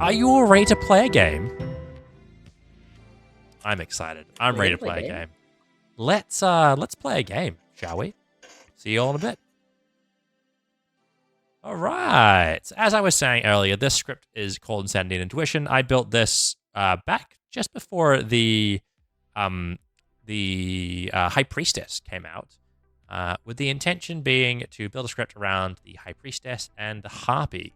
Are you all ready to play a game? I'm excited. I'm ready to play a game. Let's play a game, shall we? See you all in a bit. All right. As I was saying earlier, this script is called Insanity and Intuition. I built this back just before the High Priestess came out, with the intention being to build a script around the High Priestess and the Harpy.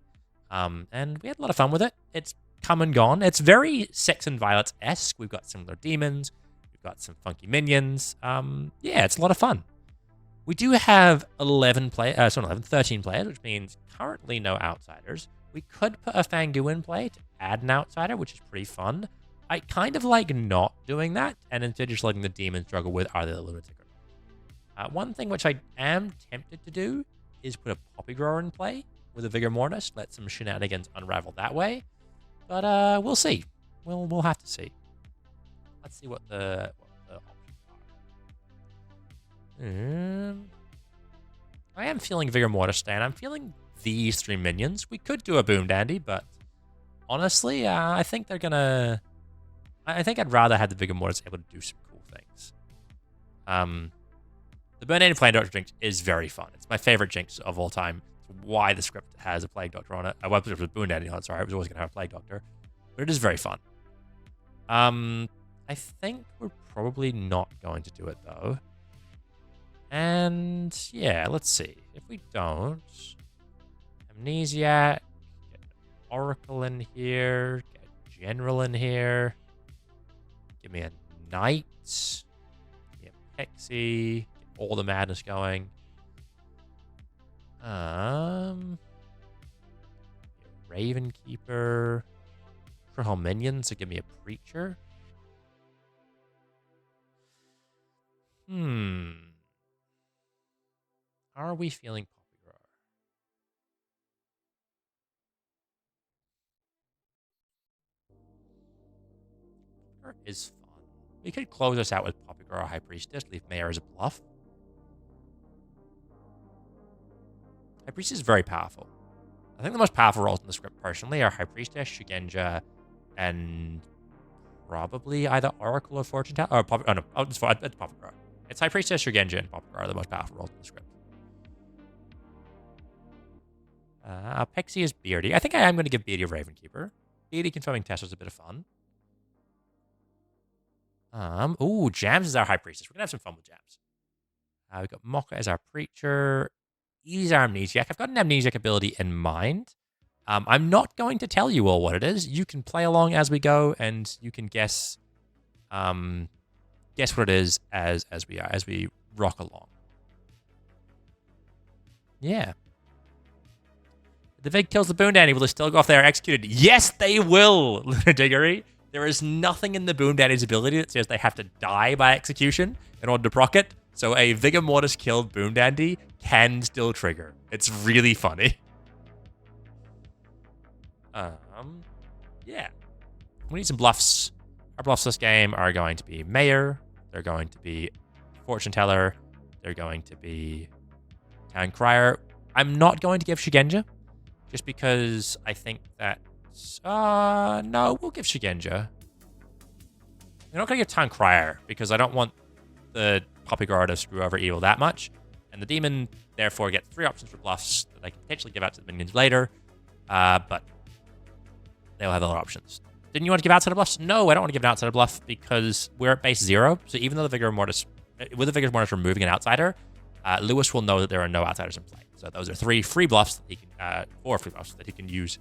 And we had a lot of fun with it. It's come and gone. It's very Sex and Violets-esque. We've got similar demons. We've got some funky minions. Yeah, it's a lot of fun. We do have 13 players, which means currently no outsiders. We could put a Fangu in play to add an outsider, which is pretty fun. I kind of like not doing that, and instead just letting the demons struggle with are they the lunatic or not. One thing which I am tempted to do is put a Poppy Grower in play with a Vigor Mortis, let some shenanigans unravel that way. But we'll see. We'll have to see. Let's see what the options are. I am feeling Vigor Mortis today, and I'm feeling these three minions. We could do a Boom Dandy, but honestly, I think they're gonna. I think I'd rather have the Vigor Mortis able to do some cool things. The Boom Dandy Plague Doctor Jinx is very fun. It's my favorite Jinx of all time. It's why the script has a Plague Doctor on it. Well, it was Boom Dandy on it, sorry. I was always going to have a Plague Doctor. But it is very fun. I think we're probably not going to do it, though. And, yeah, let's see. If we don't... Amnesiac, get an Oracle in here, get a General in here, give me a Knight, give me a Pixie, get all the madness going. Ravenkeeper, for minions, so give me a Preacher. How are we feeling, Poppy Grower? Is fun. We could close us out with Poppy Grower High Priestess, leave Mayor as a bluff. High Priestess is very powerful. I think the most powerful roles in the script, personally, are High Priestess, Shugenja, and probably either Oracle or Fortune Teller. Or Poppy, oh no, it's Poppy Grower. It's High Priestess, Shugenja, and Poppy Grower are the most powerful roles in the script. Pixie is Beardy. I think I am going to give Beardy a Ravenkeeper. Beardy confirming Tessa is a bit of fun. Ooh, Jams is our High Priestess. We're going to have some fun with Jams. We've got Mokka as our Preacher. He's our Amnesiac. I've got an Amnesiac ability in mind. I'm not going to tell you all what it is. You can play along as we go, and you can guess what it is as we rock along. Yeah. If the Vig kills the Boom Dandy, will they still go off there executed? Yes, they will, Lunar Diggory. There is nothing in the Boom Dandy's ability that says they have to die by execution in order to proc it. So a Vigor Mortis killed Boom Dandy can still trigger. It's really funny. Yeah. We need some bluffs. Our bluffs this game are going to be Mayor. They're going to be Fortune Teller. They're going to be Town Crier. I'm not going to give Shugenja, just because I think that... no, we'll give Shugenja. We're not going to give Town Crier, because I don't want the Poppy Grower to screw over evil that much. And the demon, therefore, gets 3 options for bluffs that I can potentially give out to the minions later. But they'll have other options. Didn't you want to give outside of bluffs? No, I don't want to give an outsider bluff because we're at base 0. So even though the Vigor Mortis, with the Vigor Mortis removing an outsider, Lewis will know that there are no outsiders in play. So those are 3 free bluffs that he can, 4 free bluffs that he can use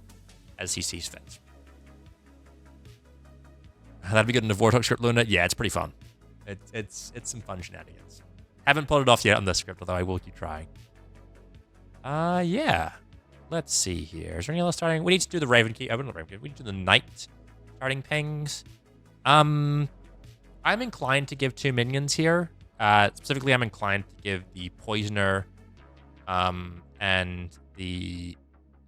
as he sees fit. That'd be good in the Vortex script, Luna. Yeah, it's pretty fun. It's some fun shenanigans. Haven't pulled it off yet on this script, although I will keep trying. Yeah. Let's see here. Is there any other starting? We need to do the Ravenkeeper. Not Ravenkeeper. We need to do the Knight starting pings. I'm inclined to give 2 minions here. Specifically, I'm inclined to give the Poisoner and the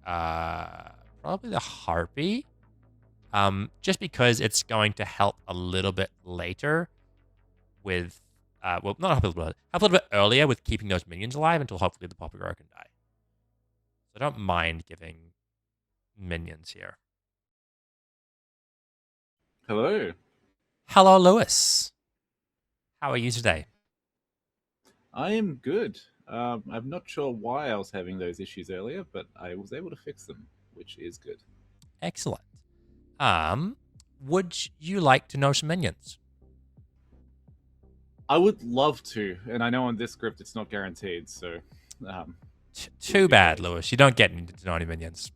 probably the Harpy. Just because it's going to help a little bit later with well, not help a little bit, help a little bit earlier with keeping those minions alive until hopefully the Poppy Grower can die. So I don't mind giving minions here. Hello. Hello, Lewis. How are you today? I am good. I'm not sure why I was having those issues earlier, but I was able to fix them, which is good. Excellent. Would you like to know some minions? I would love to, and I know on this script it's not guaranteed, so um, it would Too be bad, great. Lewis. You don't get to know any minions.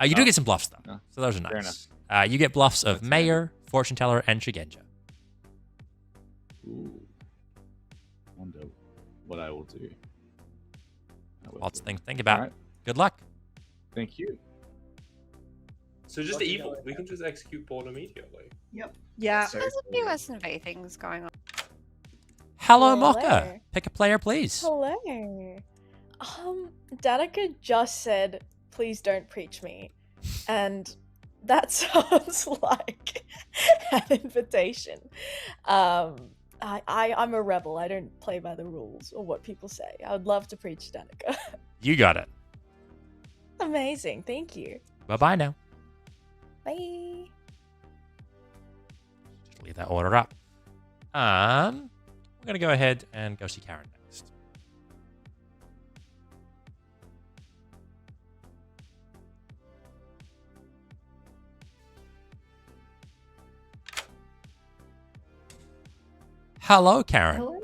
You do Oh, get some bluffs, though. no, So those are fair enough. nice. You get bluffs of That's handy. Mayor, Fortune Teller, and Shigenja. Ooh, wonder what I will do. Lots of things to think about. All right, Good luck. thank you. So just evil. We can just execute board immediately. Yep. Yeah. So There's a few S&V things going on. Hello, Hello. Mocha. Pick a player, please. Hello. Danica just said, "Please don't preach me," and that sounds like an invitation. I'm a rebel. I don't play by the rules or what people say. I would love to preach Danica. You got it. Amazing. Thank you. Bye-bye now. Bye. Just leave that order up. We're going to go ahead and go see Karen next. Hello, Karen. Hello.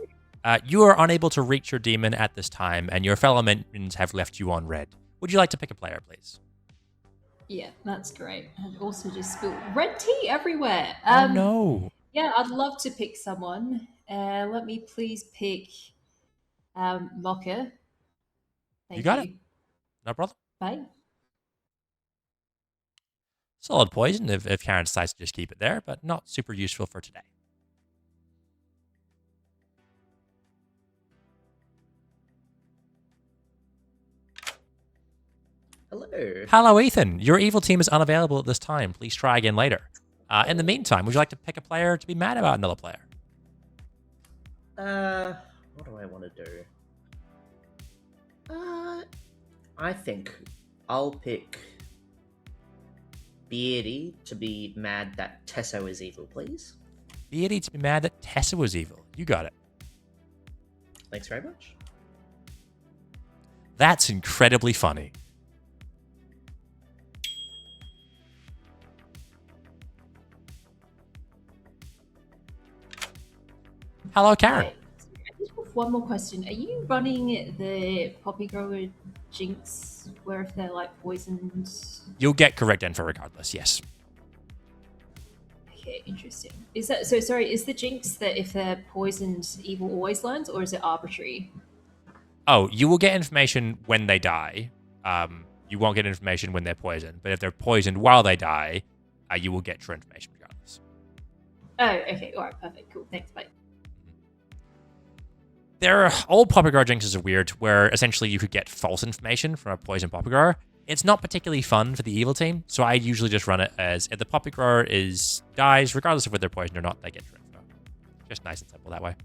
You are unable to reach your demon at this time, and your fellow minions have left you on red. Would you like to pick a player, please? Yeah, that's great. And also just spilled red tea everywhere. Oh, no. Yeah, I'd love to pick someone. Let me please pick Mocha. Thank You got it. No problem. Bye. Solid poison if Karen decides to just keep it there, but not super useful for today. hello. Hello, Ethan. Your evil team is unavailable at this time. Please try again later. In the meantime, would you like to pick a player to be mad about another player? What do I want to do? I think I'll pick Beardy to be mad that Tesso is evil, please. Beardy to be mad that Tessa was evil. You got it. Thanks very much. That's incredibly funny. Hello, Karen. Hi. I just have one more question. Are you running the poppy grower jinx where if they're like poisoned? You'll get correct info regardless, yes. Okay, interesting. Is that so? Sorry, is the jinx that if they're poisoned, evil always learns, or is it arbitrary? Oh, you will get information when they die. You won't get information when they're poisoned, but if they're poisoned while they die, you will get true information regardless. Oh, okay. All right, perfect. Cool. Thanks. Bye. Their old poppy grower jinxes are weird, where essentially you could get false information from a poison poppy grower. It's not particularly fun for the evil team, so I usually just run it as if the poppy grower dies, regardless of whether they're poisoned or not, they get true info. Just nice and simple that way.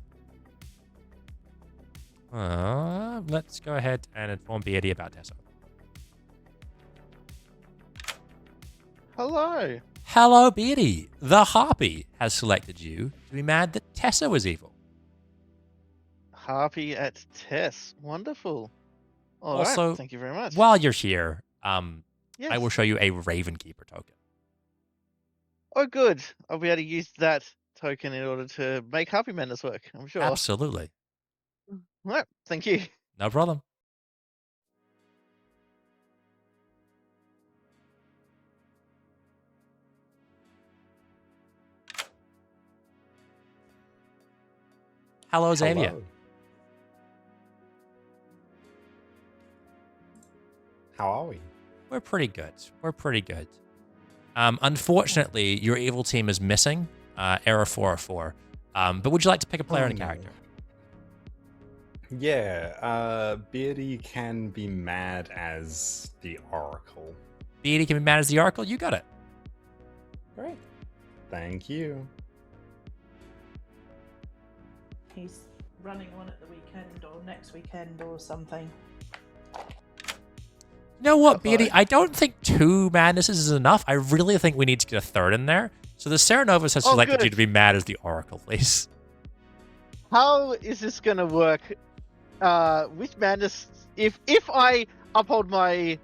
Let's go ahead and inform Beardy about Tessa. Hello. Hello, Beardy. The Harpy has selected you to be mad that Tessa was evil. Harpy at Tess. Wonderful. All Also, right. Thank you very much. While you're here, yes. I will show you a Raven Keeper token. Oh, good. I'll be able to use that token in order to make Harpy Madness work, I'm sure. Absolutely. All right. Thank you. No problem. Hello, Xavier. Hello. How are we? We're pretty good. We're pretty good. Unfortunately, your evil team is missing. Error 404. But would you like to pick a player and a character? Yeah, Beardy can be mad as the Oracle. Beardy can be mad as the Oracle. You got it. Great. Thank you. He's running one at the weekend or next weekend or something. You know what, Beardy? I don't think 2 madnesses is enough. I really think we need to get a third in there. So the Serenovus has Oh, selected good. you to be mad as the Oracle, please. How is this gonna work? With madness, if I uphold my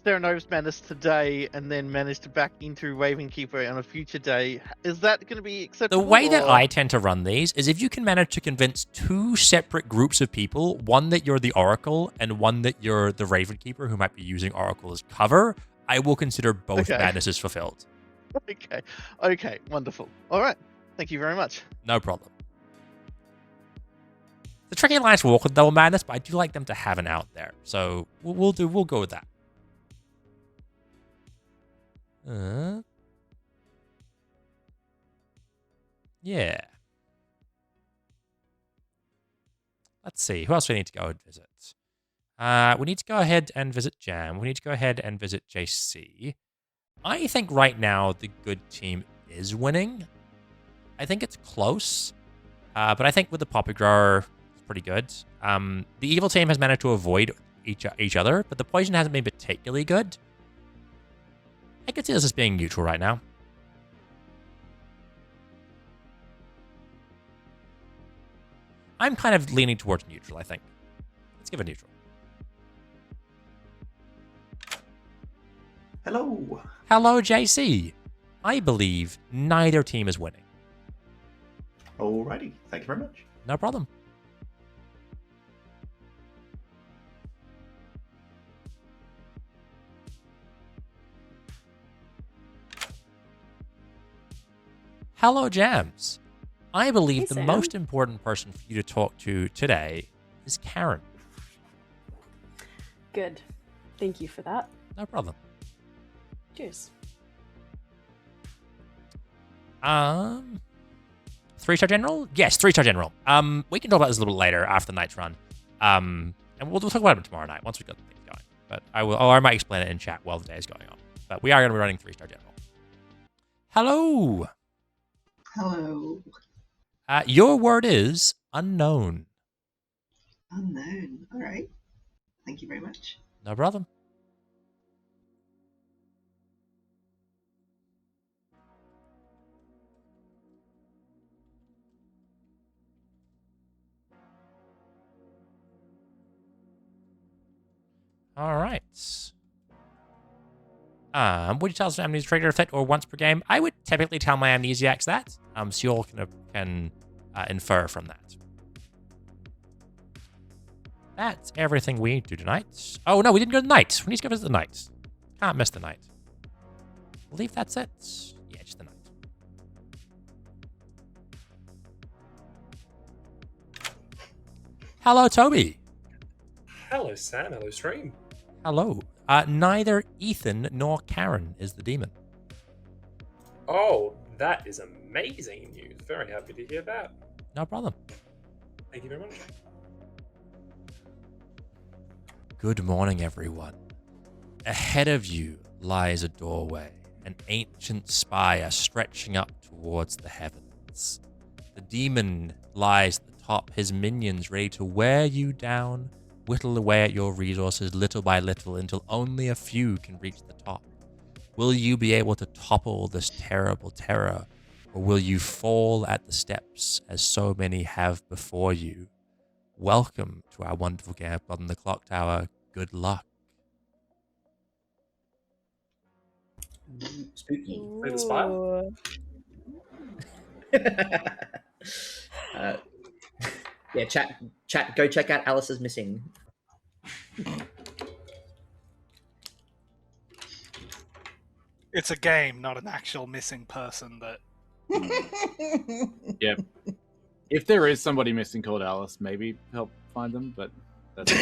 Theranovus madness today and then manage to back into Raven Keeper on a future day, is that going to be The acceptable? way that or- I tend to run these is if you can manage to convince two separate groups of people, one that you're the Oracle and one that you're the Raven Keeper who might be using Oracle as cover, I will consider both Okay. madnesses fulfilled. Okay, wonderful. All right, thank you very much. No problem. The tricky alliance will work with double madness, but I do like them to have an out there, so we'll go with that. Yeah. Let's see. Who else do we need to go and visit? We need to go ahead and visit Jam. We need to go ahead and visit JC. I think right now the good team is winning. I think it's close. But I think with the Poppy Grower, it's pretty good. The evil team has managed to avoid each other, but the poison hasn't been particularly good. I could see this as being neutral right now. I'm kind of leaning towards neutral, I think. Let's give it neutral. Hello. Hello, JC. I believe neither team is winning. Alrighty. Thank you very much. No problem. Hello, Jams. I believe Hey, the Sam. most important person for you to talk to today is Karen. Good. Thank you for that. No problem. Cheers. 3-star general? Yes, 3-star general. We can talk about this a little bit later after the night's run. And we'll talk about it tomorrow night once we've got the things going. But I might explain it in chat while the day is going on. But we are going to be running 3-star general. Hello. Hello. Your word is unknown. Unknown. All right. Thank you very much. No problem. All right. Would you tell us an amnesia trigger effect or once per game? I would typically tell my amnesiacs that, so you all can infer from that. That's everything we need to do tonight. Oh no, we didn't go to the night. We need to go visit the night. Can't miss the night. I believe that's it. Yeah, just the night. Hello, Toby. Hello, Sam. Hello, Stream. Hello. Neither Ethan nor Karen is the demon. Oh, that is amazing news. Very happy to hear that. No problem. Thank you very much. Good morning, everyone. Ahead of you lies a doorway, an ancient spire stretching up towards the heavens. The demon lies at the top, his minions ready to wear you down, whittle away at your resources little by little until only a few can reach the top. Will you be able to topple this terrible terror, or will you fall at the steps as so many have before you? Welcome to our wonderful game on the Clocktower. Good luck. Spooky. Play the spire? Yeah, chat. Go check out Alice is Missing. It's a game, not an actual missing person. That. Yep. If there is somebody missing called Alice, maybe help find them, but that's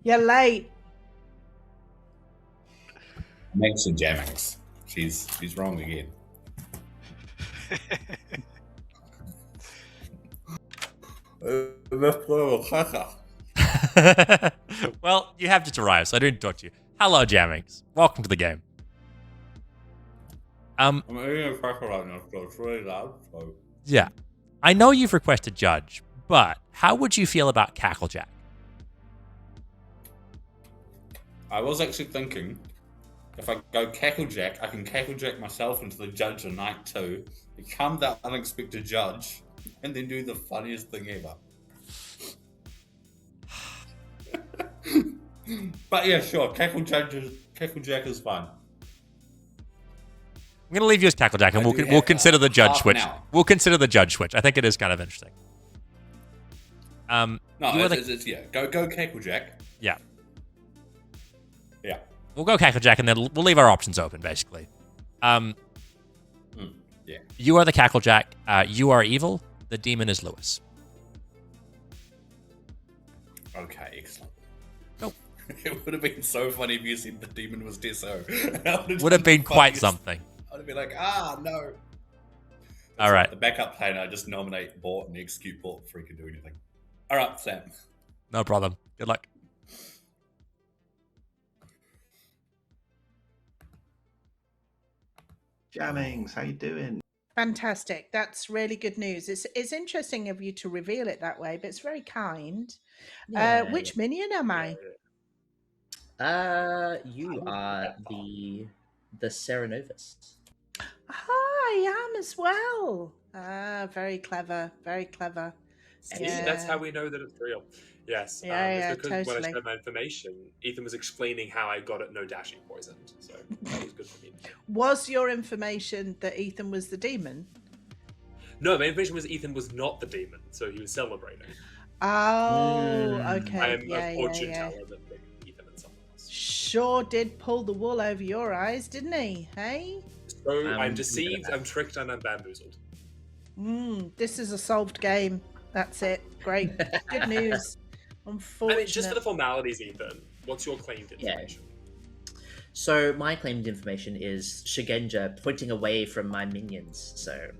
You're late. Mention Jammings. She's wrong again. Well, you have just arrived, so I didn't talk to you. Hello, Jammings. Welcome to the game. I'm eating a cracker right now, so it's really loud. So. Yeah. I know you've requested Judge, but how would you feel about Cacklejack? I was actually thinking If I go Cacklejack, I can Cacklejack myself into the judge on night 2, become that unexpected judge, and then do the funniest thing ever. But yeah, sure, Cacklejack is fun. I'm going to leave you as Cacklejack, and we'll consider the judge switch. We'll consider the judge switch. I think it is kind of interesting. No, it's yeah. Go Cacklejack. Yeah. Yeah. We'll go Cacklejack, and then we'll leave our options open, basically. Yeah. You are the Cacklejack. You are evil. The demon is Lewis. Okay, excellent. Nope. It would have been so funny if you said the demon was Deso. Would have been quite something. I'd be like, no. All right. The backup plan, I just nominate Bort and execute Bort before he can do anything. All right, Sam. No problem. Good luck. Jammings, how you doing? Fantastic. That's really good news. It's interesting of you to reveal it that way, but it's very kind. Which minion am I? You are the Serenovus. I am as well. Very clever. Very clever. See, that's how we know that it's real. Yes. Yeah, it's because when I totally. shared my information, Ethan was explaining how I got it no dashing poisoned. So that was good for me. Was your information that Ethan was the demon? No, my information was Ethan was not the demon, so he was celebrating. Oh, okay. I am yeah, a fortune yeah. teller that made Ethan and someone else. Sure did pull the wool over your eyes, didn't he? Hey? So I'm deceived, I'm tricked, and I'm bamboozled. This is a solved game. That's it. Great. Good news. Unfortunate. I mean, just for the formalities, Ethan, what's your claimed information? So my claimed information is Shigenja pointing away from my minions. So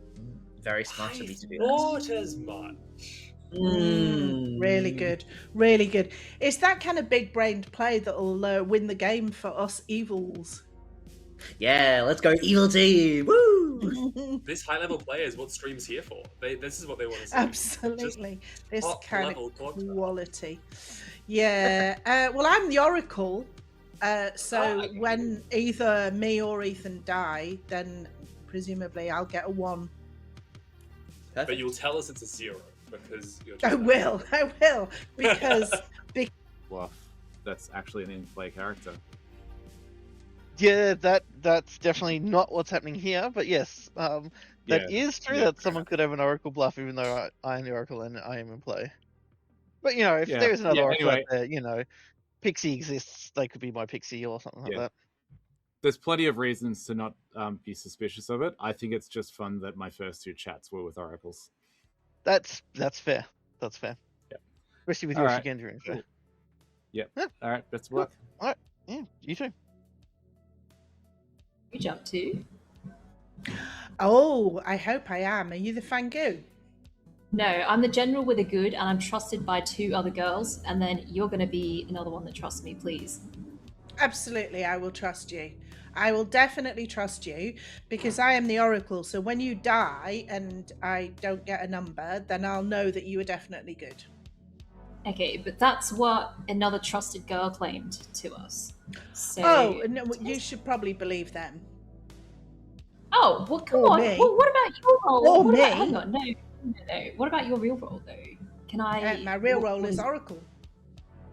very smart of me to do that. Not as much. Really good. Really good. It's that kind of big-brained play that'll win the game for us evils. Yeah, let's go evil team! Woo! This high-level play is what stream's here for. This is what they want to see. Absolutely. This kind of Clocktower. quality. Yeah. Well, I'm the Oracle. So when either me or Ethan die, then presumably I'll get a 1. But you'll tell us it's a 0 because you're. I will. Because Bluff. That's actually an in-play character. Yeah, that's definitely not what's happening here, but yes, that is true that someone could have an Oracle bluff, even though I am the Oracle and I am in play. But if there's another Oracle out there, Pixie exists, they could be my Pixie or something like that. There's plenty of reasons to not be suspicious of it. I think it's just fun that my first 2 chats were with Oracles. That's fair. That's fair. Yeah. Especially with All your right. Shigenja info. Cool. Yep. Yeah. All right. Best of luck. All right. Yeah. You too. You jump to? Oh, I hope I am. Are you the Fangu? No, I'm the general with a good, and I'm trusted by 2 other girls, and then you're going to be another one that trusts me, please. Absolutely, I will trust you. I will definitely trust you because I am the Oracle. So when you die and I don't get a number, then I'll know that you are definitely good. Okay, but that's what another trusted girl claimed to us. So... Oh, no, you should probably believe them. Oh, well, come Or on. me. Well, what about your role? Or What me. Hang on, no. What about your real role, though? Can I... My real role what is Oracle.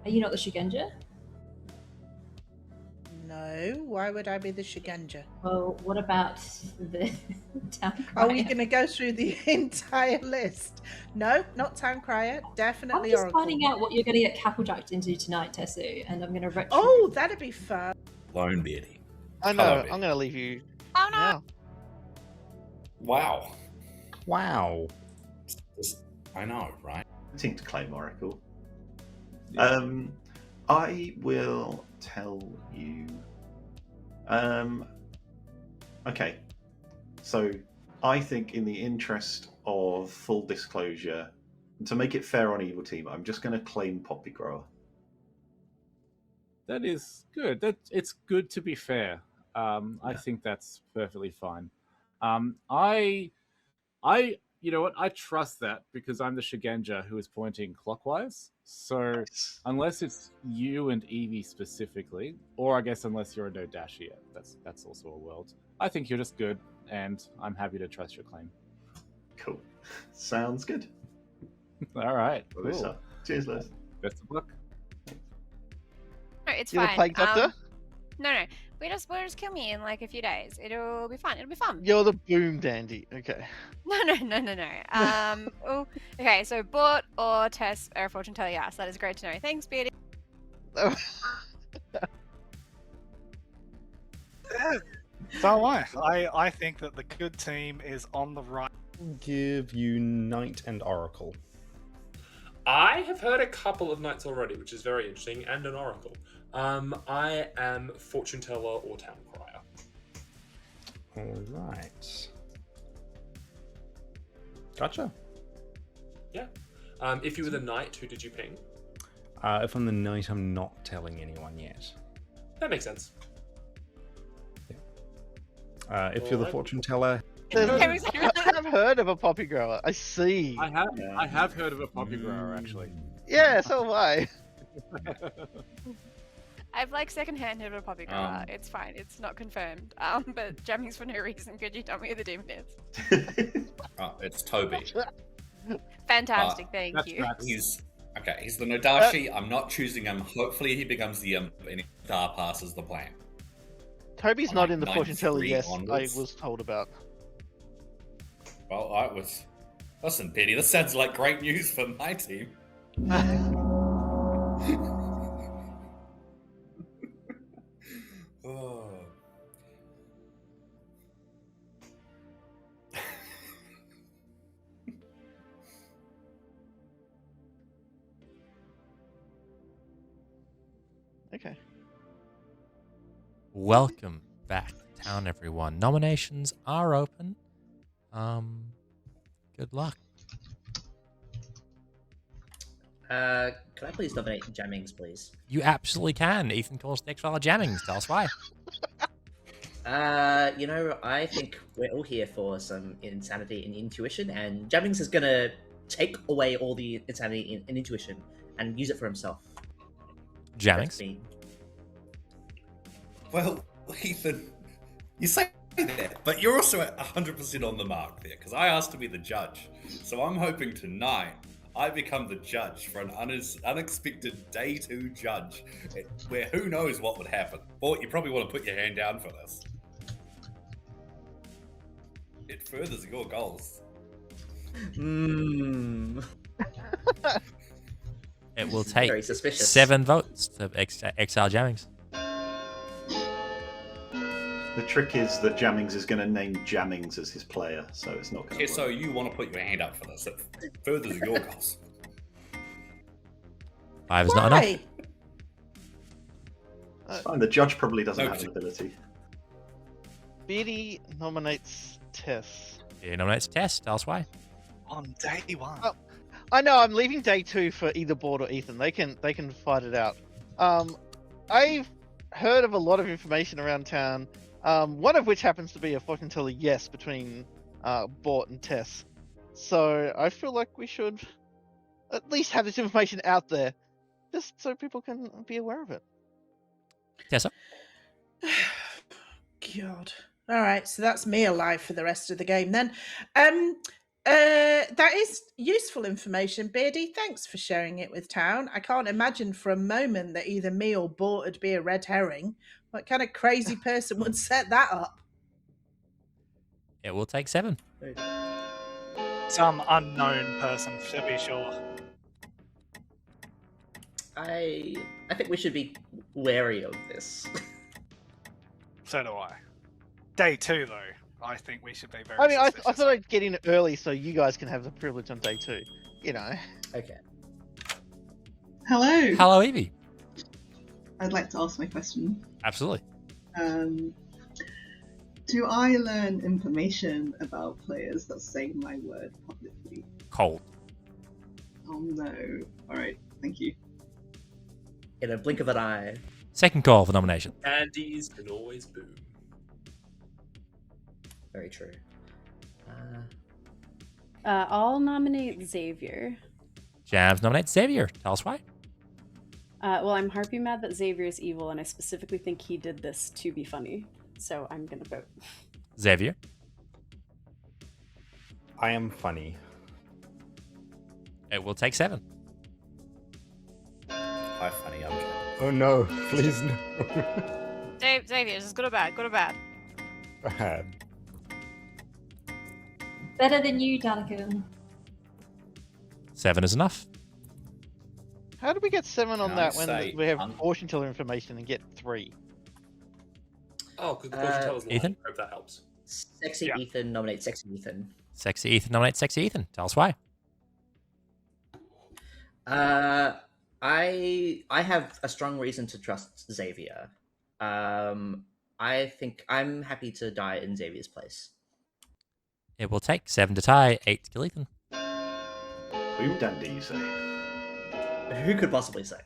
Are you not the Shigenja? No, why would I be the Shigenja? Well, what about the town Are we crier? going to go through the entire list? No, not Town Crier. I'm Definitely just Oracle. finding out what you're going to get Cacklejacked into tonight, Tessu, and I'm going to retro. Oh, that'd be fun. Lone Beardy. I know. Hello, I'm going to leave you. Oh no! Now. Wow. Wow. I know, right? I think to claim Oracle. I will tell you. Okay. So I think, in the interest of full disclosure, to make it fair on Evil Team, I'm just going to claim Poppy Grower. That is good. It's good to be fair. I think that's perfectly fine. you know what? I trust that because I'm the Shigenja who is pointing clockwise. So unless it's you and Evie specifically, or I guess unless you're a no dasher yet, that's also a world. I think you're just good, and I'm happy to trust your claim. Cool. Sounds good. All right. Well, Cool. Cheers, Liz. Best of luck. No, it's You're the fine. plague doctor? No. We'll just kill me in like a few days. It'll be fine. It'll be fun. You're the boom dandy. Okay. No. Oh, okay, so Bort or Tess or fortune teller, yes, that is great to know. Thanks, Beardy. So I think that the good team is on the right. Give you Knight and Oracle. I have heard a couple of knights already, which is very interesting, and an oracle. I am fortune teller or town crier. All right. Gotcha. Yeah. If you were the knight, who did you ping? If I'm the Knight, I'm not telling anyone yet. That makes sense. If you're the fortune teller, I've heard of a poppy grower. I see. I have heard of a poppy grower actually. Yeah, so have I. I've like secondhand heard of a poppy grower. It's fine. It's not confirmed. But jammings for no reason. Could you tell me who the demon is? It's Toby. Fantastic. Thank you. He's the Nodashi. I'm not choosing him. Hopefully he becomes the imp and he star passes the plan. Toby's not in the fortune teller 93 yes, onwards. I was told about. Well, I was. Listen, Betty, this sounds like great news for my team. Oh. Okay. Welcome back to town, everyone. Nominations are open. Good luck. Can I please nominate Jammings, please? You absolutely can. Ethan calls the X-File Jammings. Tell us why. I think we're all here for some insanity and intuition, and Jammings is gonna take away all the insanity and intuition and use it for himself. Jammings? Well, Ethan, you say that, but you're also at 100% on the mark there, because I asked to be the judge. So I'm hoping tonight I become the judge for an unexpected day 2 judge, where who knows what would happen. Or you probably want to put your hand down for this. It furthers your goals. It will This is take very suspicious. 7 votes to exile Jammings. The trick is that Jammings is going to name Jammings as his player, so it's not going to Okay, so you want to put your hand up for this. It furthers your goals. 5 is not enough. It's fine, the judge probably doesn't No, have an ability. Beatty nominates Tess. He nominates Tess. Tell us why. On day 1. Oh, I know. I'm leaving day 2 for either Bort or Ethan. They can fight it out. I've heard of a lot of information around town. One of which happens to be a fortune teller yes between Bort and Tess. So I feel like we should at least have this information out there, just so people can be aware of it. Tessa? God. All right, so that's me alive for the rest of the game then. That is useful information, Beardy. Thanks for sharing it with town. I can't imagine for a moment that either me or Bort would be a red herring. What kind of crazy person would set that up? It will take 7. Some unknown person, to be sure. I think we should be wary of this. So do I. Day 2, though, I think we should be very I mean, I suspicious. thought I'd get in early so you guys can have the privilege on day 2. You know. Okay. Hello. Hello, Evie. I'd like to ask my question. Absolutely. Do I learn information about players that say my word publicly? Cold. Oh no. Alright, thank you. In a blink of an eye. Second call for nomination. Candies can always boom. Very true. I'll nominate Xavier. Jams nominates Xavier. Tell us why. Well, I'm harpy mad that Xavier is evil, and I specifically think he did this to be funny. So I'm gonna vote. Xavier. I am funny. It will take 7. Hi, funny. I'm Jam. Oh no, please no. Xavier, is this good or bad? Good or bad? Bad. Better than you, Danica. 7 is enough. How do we get 7 on Can I that when say we have fortune teller information and get 3? Oh, because the fortune teller's lying. Ethan? I hope that helps. Sexy Ethan nominates Sexy Ethan. Sexy Ethan nominates Sexy Ethan. Tell us why. I have a strong reason to trust Xavier. I think I'm happy to die in Xavier's place. It will take 7 to tie, 8 to kill Ethan. Who dandy, you say? Who could possibly say?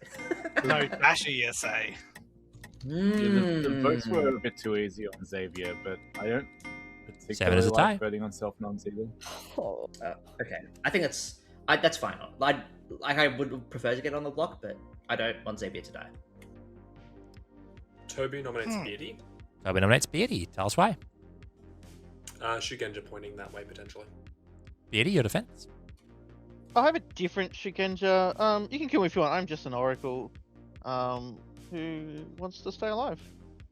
No, Dashy, you say. Yeah, the votes were a bit too easy on Xavier, but I don't 7 is particularly a tie. like voting on self-noms either. Okay, I think that's fine. I would prefer to get on the block, but I don't want Xavier to die. Toby nominates Beardy. Toby nominates Beardy. Tell us why. Shugenja pointing that way potentially. Beardy, your defense. I have a different Shugenja. You can kill me if you want. I'm just an oracle who wants to stay alive.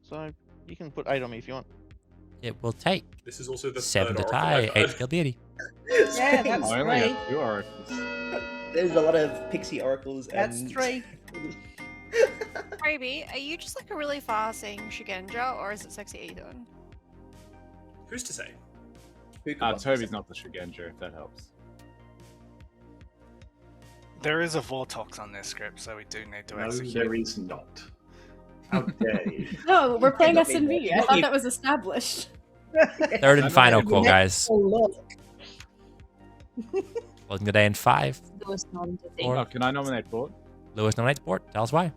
So you can put 8 on me if you want. It will take This is also the 7 to third tie, oracle I've 8 to heard. kill Beardy. Yeah, that's I only 3. have 2 oracles. There's a lot of pixie oracles. That's and... 3. Toby, are you just like a really fast-saying Shugenja, or is it Sexy Ethan? Who's to say? Toby's not the Shugenja, if that helps. There is a Vortox on this script, so we do need to No, execute. there is not. How dare you? No, we're playing Not SNV. me. I thought that was established. Third and final call, guys. Oh, look. Closing the day in 5. Lewis nominated. Or- Oh, can I nominate Bort? Lewis nominates Bort. Tell us why.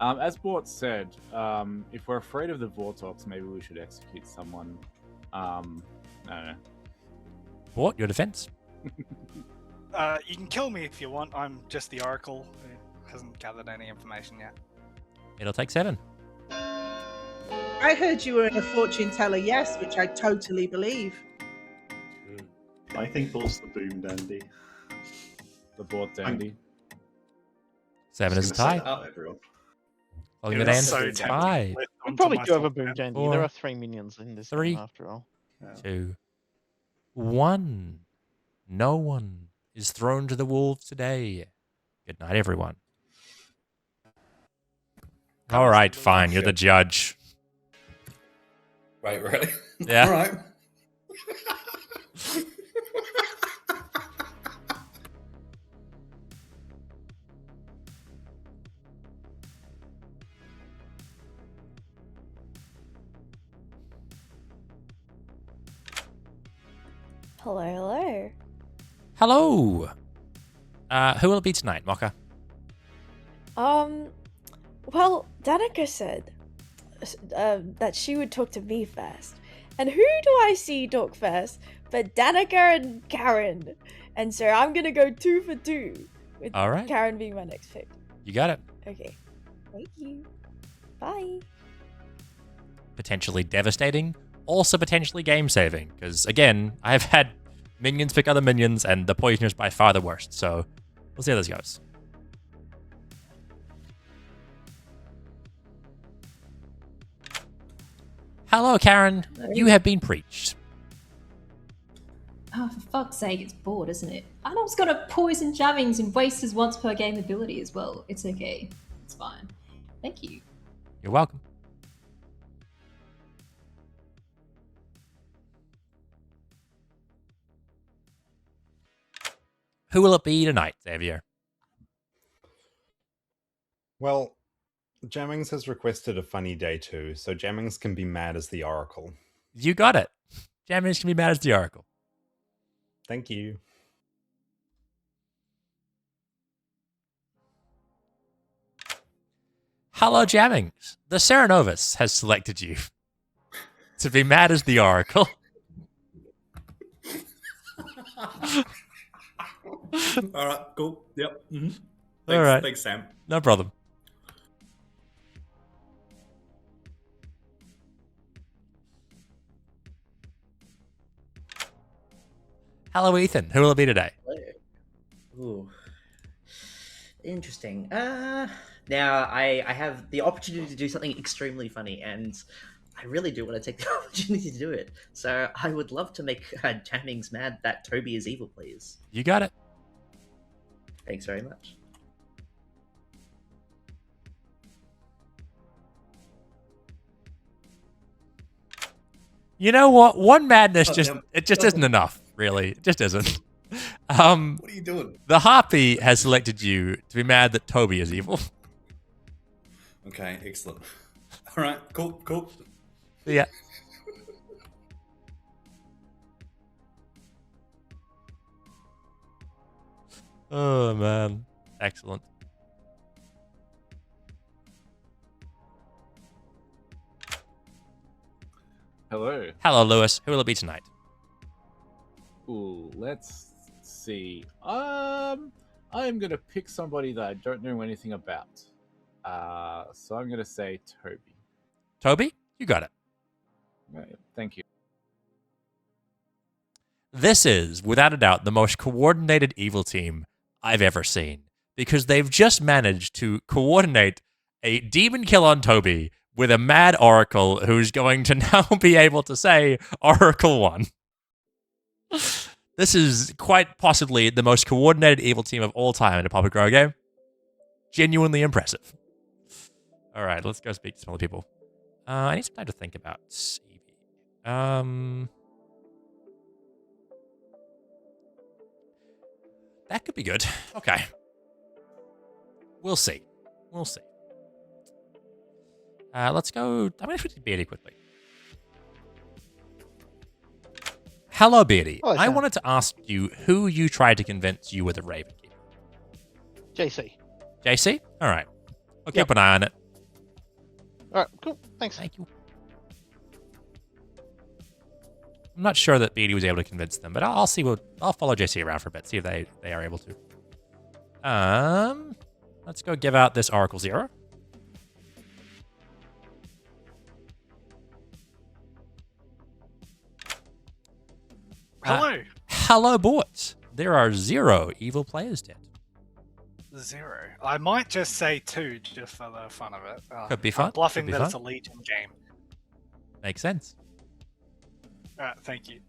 As Bort said, if we're afraid of the Vortox, maybe we should execute someone. I don't know. Bort, your defense. You can kill me if you want. I'm just the Oracle who hasn't gathered any information yet. It'll take 7. I heard you were a fortune teller, yes, which I totally believe. I think Bort's the boom dandy. The Bort dandy. 7 is a Just gonna say tie. that out, everyone. Closing It the day in is so 5. tempting. We probably do have a myself boom then. dandy. 4, There are 3 minions in this 3, game after all. 2, 1. No one is thrown to the wolves today. Good night, everyone. All right, fine. You're the judge. Wait, really? Yeah. All right. Hello, hello. Hello. Who will it be tonight, Mocha? Well, Danica said that she would talk to me first. And who do I see talk first but Danica and Karen? And so I'm gonna go 2 for 2 with All right. Karen being my next pick. You got it. Okay. Thank you. Bye. Potentially devastating, also potentially game saving. Because again, I've had minions pick other minions, and the poisoner's by far the worst. So we'll see how this goes. Hello, Karen. You have been preached. Oh, for fuck's sake, it's bored, isn't it? Adam's got a poison jammings and waste his once per game ability as well. It's okay. It's fine. Thank you. You're welcome. Who will it be tonight, Xavier? Well, Jammings has requested a funny day too, so Jammings can be mad as the Oracle. You got it. Jammings can be mad as the Oracle. Thank you. Hello, Jammings. The Serenovus has selected you to be mad as the Oracle. All right, cool. Yep. Mm-hmm. Thanks, All right. Thanks, Sam. No problem. Hello, Ethan. Who will it be today? Ooh. Interesting. Now I have the opportunity to do something extremely funny, and I really do want to take the opportunity to do it. So I would love to make Jammings mad that Toby is evil, please. You got it. Thanks very much. You know what? One madness Oh, just no. it just isn't enough, really. It just isn't. What are you doing? The Harpy has selected you to be mad that Toby is evil. Okay, excellent. All right, cool. Yeah. Oh man. Excellent. Hello. Hello, Lewis. Who will it be tonight? Ooh, let's see. I'm gonna pick somebody that I don't know anything about. So I'm gonna say Toby. Toby? You got it. Right, thank you. This is, without a doubt, the most coordinated evil team I've ever seen. Because they've just managed to coordinate a demon kill on Toby with a mad Oracle who's going to now be able to say Oracle 1. This is quite possibly the most coordinated evil team of all time in a Papa Grow game. Genuinely impressive. All right, let's go speak to some other people. I need some time to think about Evie. That could be good. Okay. We'll see. Let's go. I'm going to switch to Beardy quickly. Hello, Beardy. Hello, I Sam. wanted to ask you who you tried to convince you were the Raven Keeper. JC. JC? All right. I'll keep an eye on it. All right, cool. Thanks. Thank you. I'm not sure that Beardy was able to convince them, but I'll see. I'll follow JC around for a bit, see if they are able to. Let's go give out this Oracle 0. Hello. Hello, boys. There are 0 evil players dead. 0. I might just say 2 just for the fun of it. Could be fun. I'm bluffing Could be that it's a fun. Legion game. Makes sense. Thank you.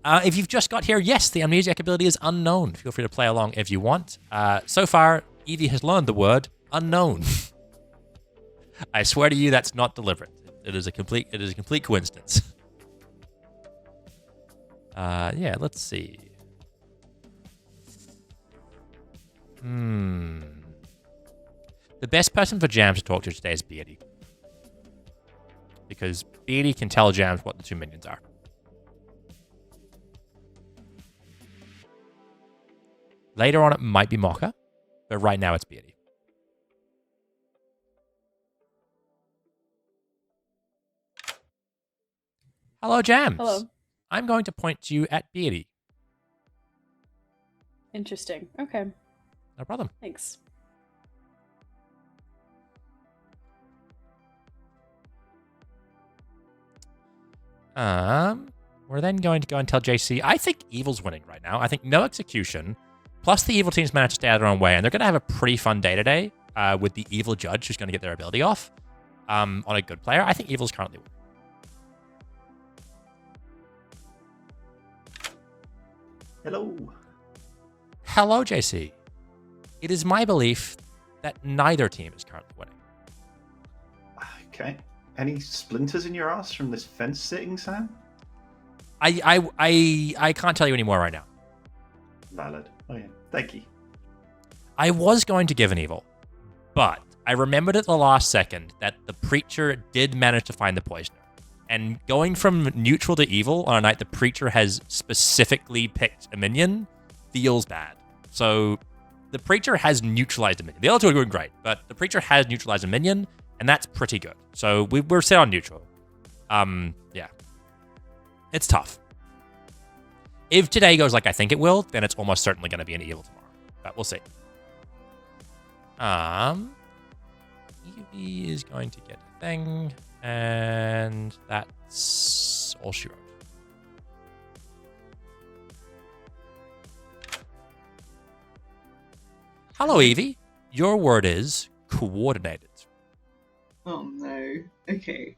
If you've just got here, yes, the amnesiac ability is unknown. Feel free to play along if you want. So far, Evie has learned the word unknown. I swear to you, that's not deliberate. It is a complete coincidence. Yeah, let's see. The best person for Jams to talk to today is Beardy. Because Beardy can tell Jams what the 2 minions are. Later on, it might be Mocha, but right now it's Beardy. Hello, Jams. Hello. I'm going to point you at Beardy. Interesting. Okay. No problem. Thanks. We're then going to go and tell JC. I think Evil's winning right now. I think no execution, plus the Evil team's managed to stay out of their own way, and they're going to have a pretty fun day today with the Evil Judge who's going to get their ability off on a good player. I think Evil's currently winning. Hello. Hello, JC. It is my belief that neither team is currently winning. Okay. Any splinters in your ass from this fence sitting, Sam? I can't tell you any more right now. Valid. Oh yeah. Thank you. I was going to give an Evil, but I remembered at the last second that the Preacher did manage to find the Poisoner. And going from neutral to evil on a night the Preacher has specifically picked a minion feels bad. So the Preacher has neutralized a minion. The other two are doing great, but the Preacher has neutralized a minion, and that's pretty good. So we're set on neutral. Yeah. It's tough. If today goes like I think it will, then it's almost certainly going to be an evil tomorrow. But we'll see. Evie is going to get a thing, and that's all she wrote. Hello, Evie. Your word is coordinated. Oh no. Okay.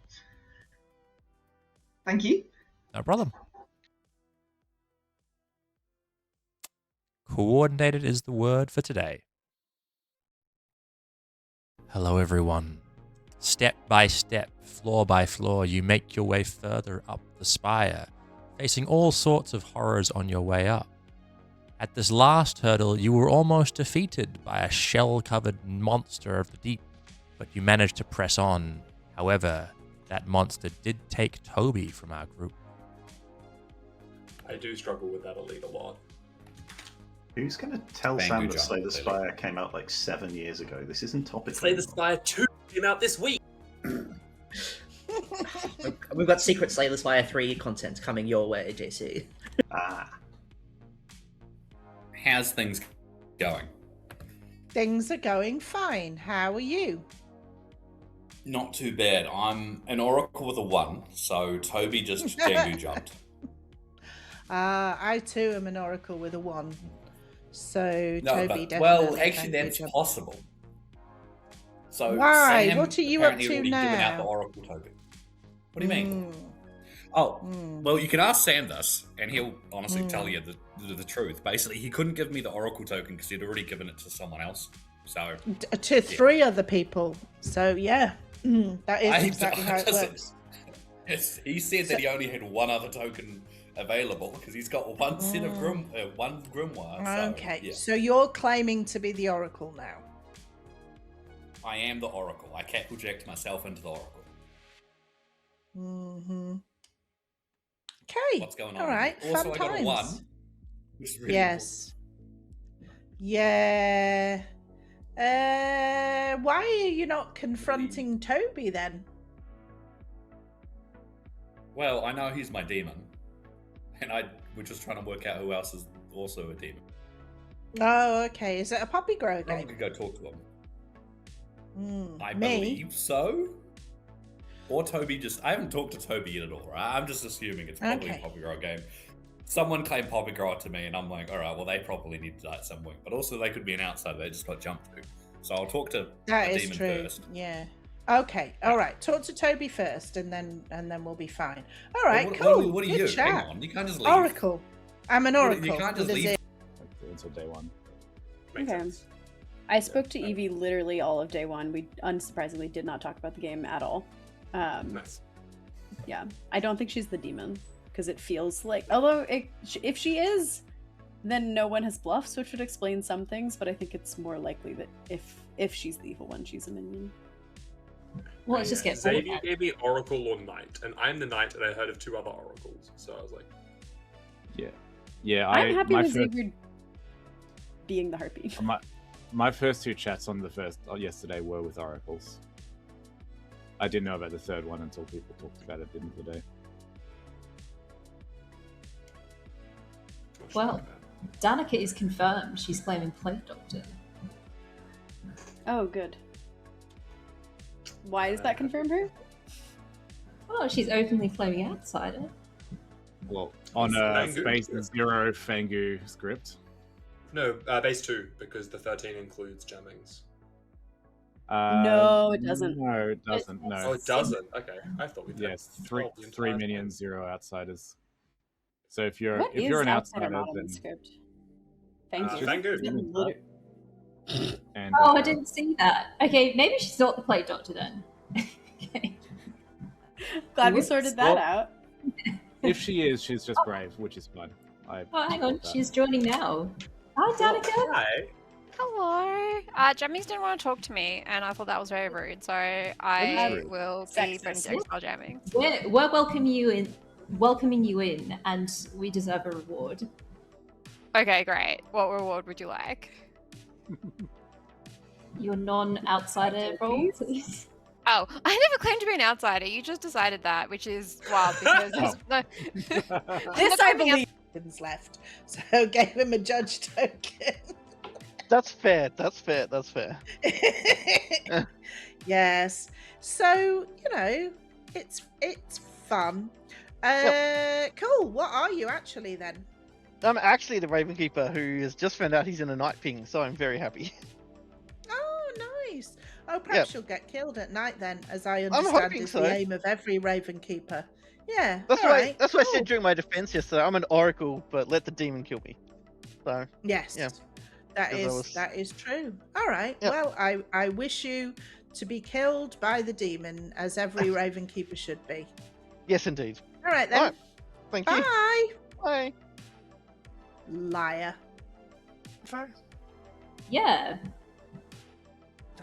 Thank you. No problem. Coordinated is the word for today. Hello, everyone. Step by step, floor by floor, you make your way further up the spire, facing all sorts of horrors on your way up. At this last hurdle, you were almost defeated by a shell-covered monster of the deep, but you managed to press on. However, that monster did take Toby from our group. I do struggle with that elite a lot. Who's going to tell Sam that Slay the Spire came out like 7 years ago? This isn't topical. Slay the Spire 2 came out this week. We've got Secret Slay the Spire 3 content coming your way, JC. How's things going? Things are going fine. How are you? Not too bad. I'm an oracle with a 1, so Toby just Gangu jumped. I too am an oracle with a 1. So No, Toby but, definitely. well, actually, Gangu that's jumped. possible. So Why? Sam What are you up apparently to already given out the now? oracle token. What do you mean? Oh, well, you can ask Sam this, and he'll honestly tell you the truth. Basically, he couldn't give me the oracle token because he'd already given it to someone else. So To 3 other people. So yeah, that is exactly how it works. Yes, he said that he only had 1 other token available because he's got 1 set of one grimoire. So, Okay, yeah. so you're claiming to be the oracle now. I am the oracle. I can't project myself into the oracle. Okay. What's going on? All right. Also, fun I got times. a 1. Which is really Yes. Yeah. Why are you not confronting Toby then? Well, I know he's my demon, and we're just trying to work out who else is also a demon. Oh, okay. Is it a Poppy Grow I game? could go talk to him. I Me? believe so. Or Toby I haven't talked to Toby yet at all, right? I'm just assuming it's probably Okay. a Poppy Grow game. Someone claimed Poppy Grow to me, and I'm like, alright, well, they probably need to die at some point. But also, they could be an outsider they just got jumped to. So I'll talk to That the is demon true. first. Yeah. Okay. All right. Talk to Toby first, and then we'll be fine. All right. What- cool. what are Good you? chat. Hang on, you can't just leave. Oracle. I'm an What- oracle. you can't just with a leave. Z. Until day 1. Okay. I spoke to Evie literally all of day 1. We unsurprisingly did not talk about the game at all. Nice. Yeah, I don't think she's the demon because it feels like, although if she is, then no one has bluffs, which would explain some things. But I think it's more likely that if she's the evil one, she's a minion. Well, let's just get Xavier gave me Oracle or Knight, and I'm the Knight, and I heard of 2 other Oracles, so I was like, Yeah. I'm happy my with first, Xavier being the harpy. my first 2 chats on yesterday were with oracles. I didn't know about the 3rd one until people talked about it at the end of the day. Well, Danica is confirmed. She's claiming Plague Doctor. Oh, good. Why does that confirm her? Oh, she's openly claiming outsider. Well, on a Fangu. Space Zero Fangu script. no, base 2, because the 13 includes jammings. No, it doesn't. No, it doesn't. No. Oh, it doesn't? Okay, I thought we Yes, had three 12 the entire time. minions, 0 outsiders. So if you're What if is you're an outsider outsider, not on then the script? Thank you. Fangu. and Oh, I didn't see that. Okay, maybe she's not the Plague Doctor then. Glad we Whoops. sorted that Well, out. if she is, she's just brave, which is fine. Oh, hang on, she's joining now. Hi, Danica. Hi. Hello. Jammings didn't want to talk to me, and I thought that was very rude. So I Very will be friends with Exile Jammings. We're welcoming you in, and we deserve a reward. Okay, great. What reward would you like? Your non-outsider role, please. Oh, I never claimed to be an outsider. You just decided that, which is wild because This I believe. tokens left, so gave him a judge token. That's fair. That's fair. That's fair. Yes. So, it's fun. Cool. What are you actually then? I'm actually the Ravenkeeper who has just found out he's in a night ping, so I'm very happy. Oh, nice. Oh, perhaps you'll get killed at night then, as I understand hoping is so. the aim of every Ravenkeeper. Yeah. That's all why. right, That's why I cool. said during my defense yesterday, I'm an Oracle, but let the demon kill me. So. Yes. Yeah. That is true. All right. Yep. Well, I wish you to be killed by the demon, as every Ravenkeeper should be. Yes, indeed. All right then. All right. Thank you. Bye. Bye. Liar. Yeah.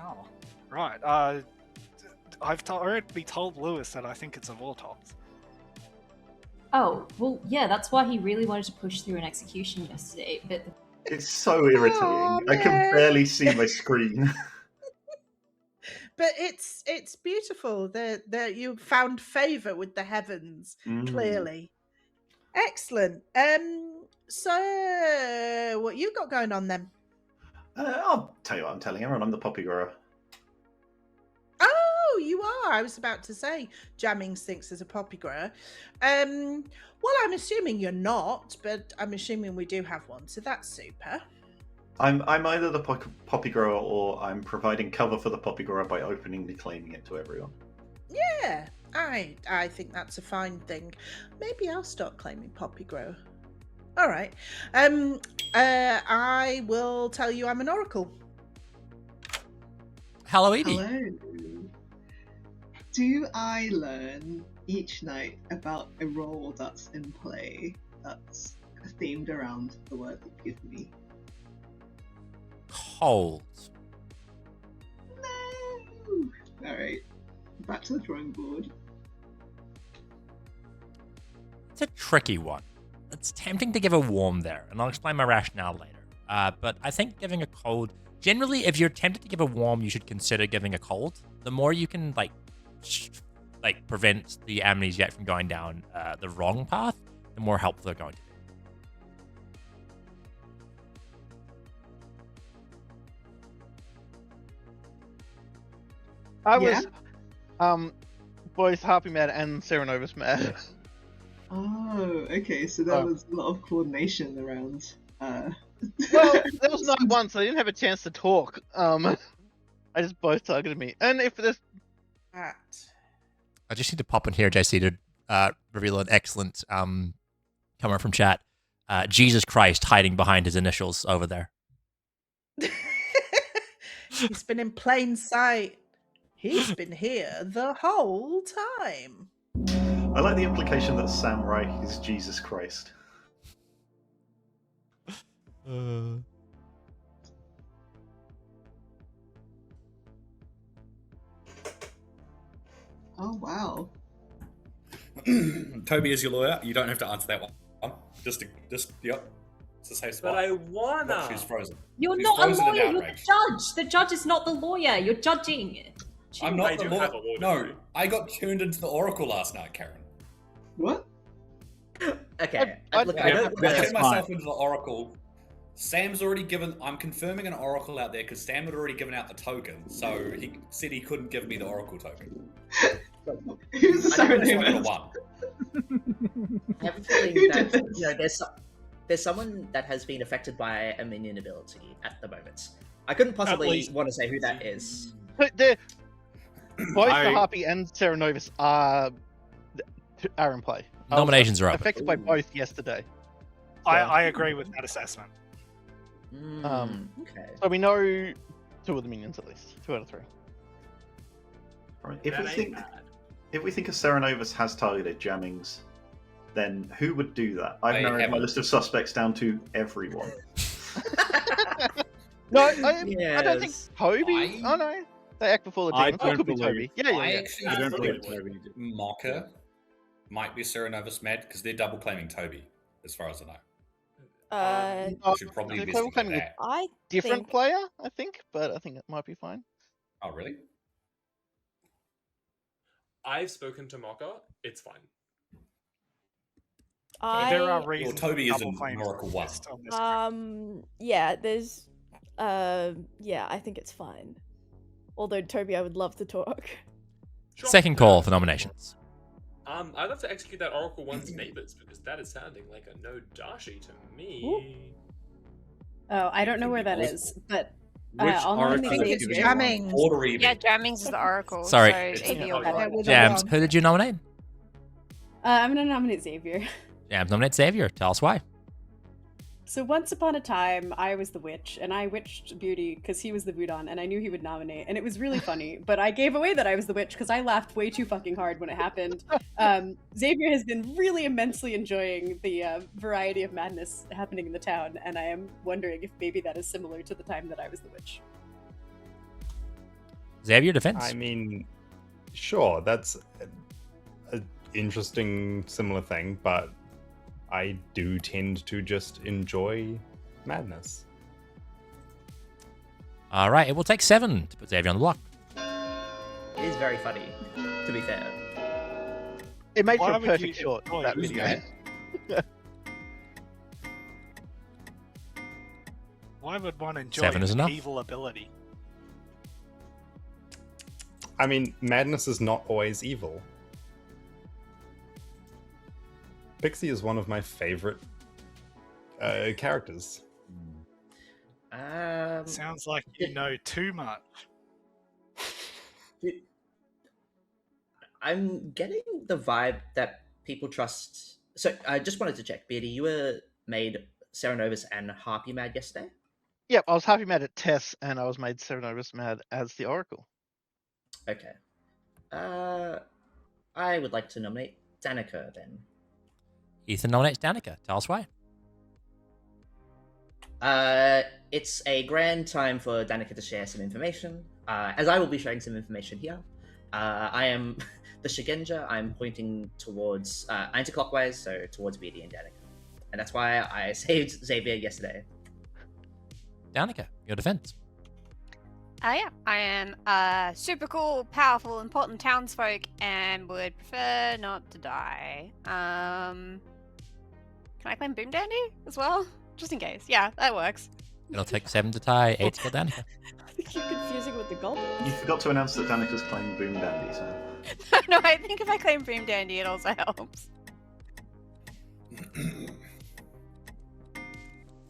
Oh, right. I've already told Lewis that I think it's a Vortox. Oh, well, yeah, that's why he really wanted to push through an execution yesterday, but It's so irritating. I can barely see my screen. But it's beautiful that you found favor with the heavens. Clearly, excellent. So what you got going on then? I'll tell you what I'm telling everyone. I'm the poppy grower. Oh, you are. I was about to say Jamming thinks as a poppy grower. Well, I'm assuming you're not, but I'm assuming we do have one, so that's super. I'm either the poppy grower or I'm providing cover for the poppy grower by openly claiming it to everyone. Yeah, I think that's a fine thing. Maybe I'll start claiming poppy grower. All right. I will tell you I'm an oracle. Hello, Edie. Hello. Do I learn each night about a role that's in play that's themed around the word that you give me? Cold. No. All right. Back to the drawing board. It's a tricky one. It's tempting to give a warm there, and I'll explain my rationale later. But I think giving a cold, generally, if you're tempted to give a warm, you should consider giving a cold. The more you can prevent the amnesiac from going down the wrong path, the more helpful they're going to be. I was, both Harpy mad and Serenovus mad. Oh, okay. So there was a lot of coordination around. Well, there was not one, so I didn't have a chance to talk. I just both targeted me, and if there's that. I just need to pop in here, JC, to reveal an excellent comment from chat. Jesus Christ hiding behind his initials over there. He's been in plain sight. He's been here the whole time. I like the implication that Samurai is Jesus Christ. Oh wow. Toby is your lawyer. You don't have to answer that one. Just yep. It's a safe spot. But I wanna. Look, she's frozen. You're She's not a frozen in lawyer, you're the outrage. judge. The judge is not the lawyer. You're judging. I'm not I the do lawyer. have a lawyer. No, I got tuned into the Oracle last night, Karen. What? Okay. I Look, I I don't. tuned myself into the Oracle. Sam's already given. I'm confirming an Oracle out there because Sam had already given out the token, so he said he couldn't give me the Oracle token. Who's the I think it's Serenova? one. I have a feeling that there's someone that has been affected by a minion ability at the moment. I couldn't possibly least- want to say who that is. But both the Harpy and Serenovus are in play. I was Nominations are open. affected by both yesterday. I agree with that assessment. Okay. So we know 2 of the minions at least. 2 out of 3. Right. If That we ain't think bad. a Serenovus has targeted Jammings, then who would do that? I've I narrowed my haven't. list of suspects down to everyone. No, I don't think Toby. Oh no, they act before the I demons. It could be don't Toby. Yeah, I yeah. actually I don't think believe Toby did. Mocker might be Serenovus mad because they're double claiming Toby, as far as I know. Oh, Should probably they're investigate claiming that. I different think player, I think, but I think it might be fine. Oh, really? I've spoken to Mocha. It's fine. There are I reasons. Toby to is double an claim Oracle one. this on this yeah, there's yeah, I think it's fine. Although Toby, I would love to talk. Sure. Second call for nominations. I'd love to execute that Oracle One's neighbors because that is sounding like a no dashi to me. Oh, I don't know where that is, but I'll nominate Xavier. Jammings. Yeah, Jammings is the Oracle. Sorry. So AB will Yeah, go. with a Jams, one. who did you nominate? I'm gonna nominate Xavier. Jams nominates Xavier. Tell us why. So once upon a time, I was the witch, and I witched Beauty because he was the Voodoo, and I knew he would nominate, and it was really funny. But I gave away that I was the witch because I laughed way too fucking hard when it happened. Xavier has been really immensely enjoying the variety of madness happening in the town, and I am wondering if maybe that is similar to the time that I was the witch. Xavier, defense. I mean, sure, that's an interesting, similar thing, but I do tend to just enjoy madness. All right, it will take 7 to put Xavier on the block. It is very funny, to be fair. It made for Why a would perfect you short, enjoy that this video. game? Why would one enjoy 7 is an enough. evil ability? I mean, madness is not always evil. Pixie is one of my favorite characters. Sounds like you know too much. I'm getting the vibe that people trust. So I just wanted to check, Beardy, you were made Serenovus and Harpy Mad yesterday? Yep, I was happy mad at Tess, and I was made Serenovus mad as the Oracle. Okay. I would like to nominate Danica then. Ethan nominates Danica. Tell us why. It's a grand time for Danica to share some information. As I will be sharing some information here. I am the Shigenja. I'm pointing towards anti-clockwise, so towards Beardy and Danica. And that's why I saved Xavier yesterday. Danica, your defense. Yeah, I am super cool, powerful, important townsfolk, and would prefer not to die. Can I claim Boom Dandy as well? Just in case. Yeah, that works. It'll take 7 to tie, 8 to kill Danica. I think you're confusing with the goblin. You forgot to announce that Danica's claimed Boom Dandy, so. No, I think if I claim Boom Dandy, it also helps.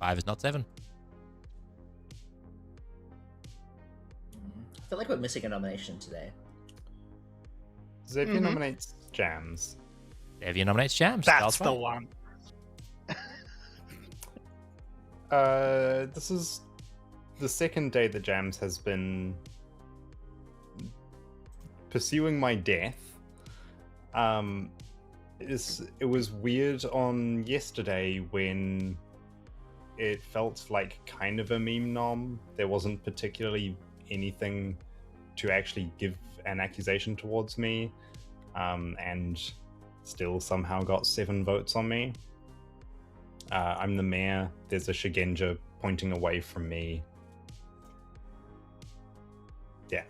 5 is not 7. I feel like we're missing a nomination today. Xavier nominates Jams. Xavier nominates Jams. Tell us That's the why. one. This is the second day that Jams has been pursuing my death. It was weird on yesterday when it felt like kind of a meme nom. There wasn't particularly anything to actually give an accusation towards me, and still somehow got 7 votes on me. I'm the mayor. There's a Shigenja pointing away from me. Yeah.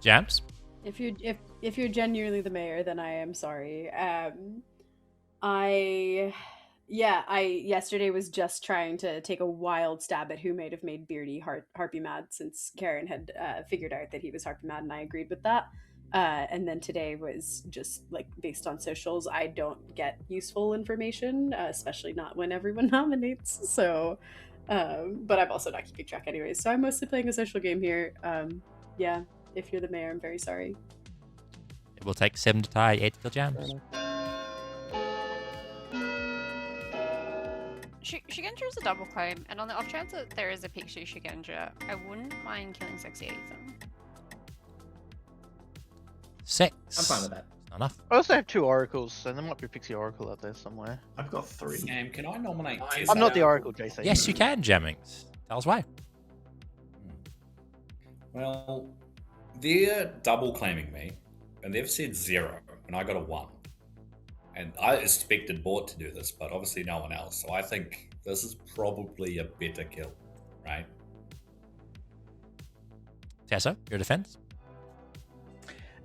Jams? If you're genuinely the mayor, then I am sorry. I yesterday was just trying to take a wild stab at who might have made Beardy Harpy mad, since Karen had figured out that he was Harpy mad, and I agreed with that. And then today was just like based on socials. I don't get useful information, especially not when everyone nominates. So, but I'm also not keeping track anyways. So I'm mostly playing a social game here. Yeah, if you're the mayor, I'm very sorry. It will take 7 to tie, 8 to kill Jams. Shigenja is a double claim, and on the off chance that there is a Pixie Shigenja, I wouldn't mind killing Sexy Ethan. 6. I'm fine with that. Not enough. I also have 2 Oracles, so there might be a Pixie Oracle out there somewhere. I've got 3. Sam, can I nominate I'm Tessa? I'm not the Oracle, JC. Yes, you can, Jammings. Tell us why. Well, they're double claiming me, and they've said 0, and I got a 1. And I expected Bort to do this, but obviously no one else. So I think this is probably a better kill, right? Tessa, your defense?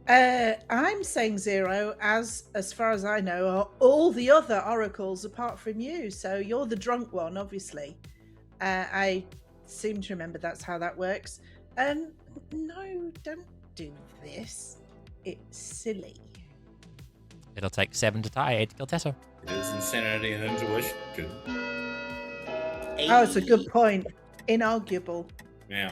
I'm saying 0, as far as I know, are all the other oracles apart from you. So you're the drunk one, obviously. I seem to remember that's how that works. No, don't do this. It's silly. It'll take 7 to tie, 8 to kill Tessa. It is insanity and intuition. Good. Oh, it's a good point. Inarguable. Yeah.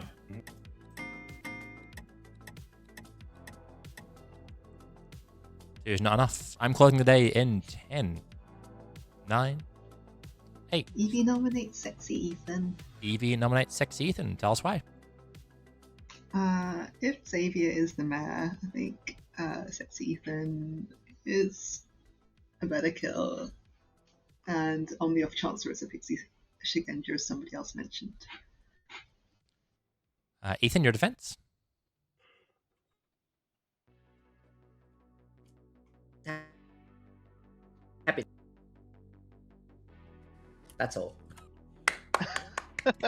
There's not enough. I'm closing the day in 10, 9, 8. Evie nominates Sexy Ethan. Evie nominates Sexy Ethan. Tell us why. If Xavier is the mayor, I think Sexy Ethan is a better kill. And on the off chance there is a Pixie Shigenja, as somebody else mentioned. Ethan, your defense? Happy. That's all.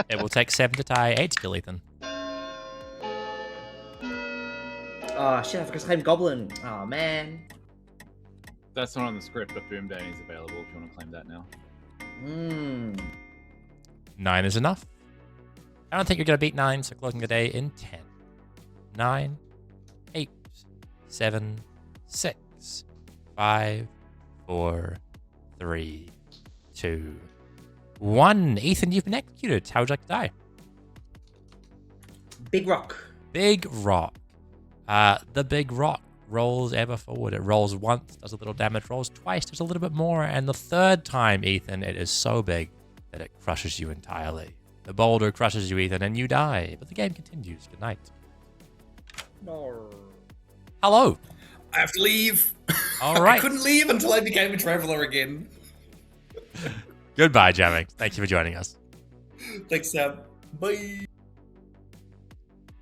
It will take 7 to tie, 8 to kill Ethan. Oh shit, I forgot to claim Goblin. Oh man. That's not on the script, but Boom Danny's available if you want to claim that now. 9 is enough. I don't think you're going to beat 9, so closing the day in 10, 9, 8, 7, 6, 5, 4, 3, 2, 1. Ethan, you've been executed. How would you like to die? Big rock. Big rock. The big rock rolls ever forward. It rolls once, does a little damage, rolls twice, does a little bit more, and the third time, Ethan, it is so big that it crushes you entirely. The boulder crushes you, Ethan, and you die. But the game continues. Good night. No. Hello. I have to leave. All right. I couldn't leave until I became a traveler again. Goodbye, Jamming. Thank you for joining us. Thanks, Sam. Bye.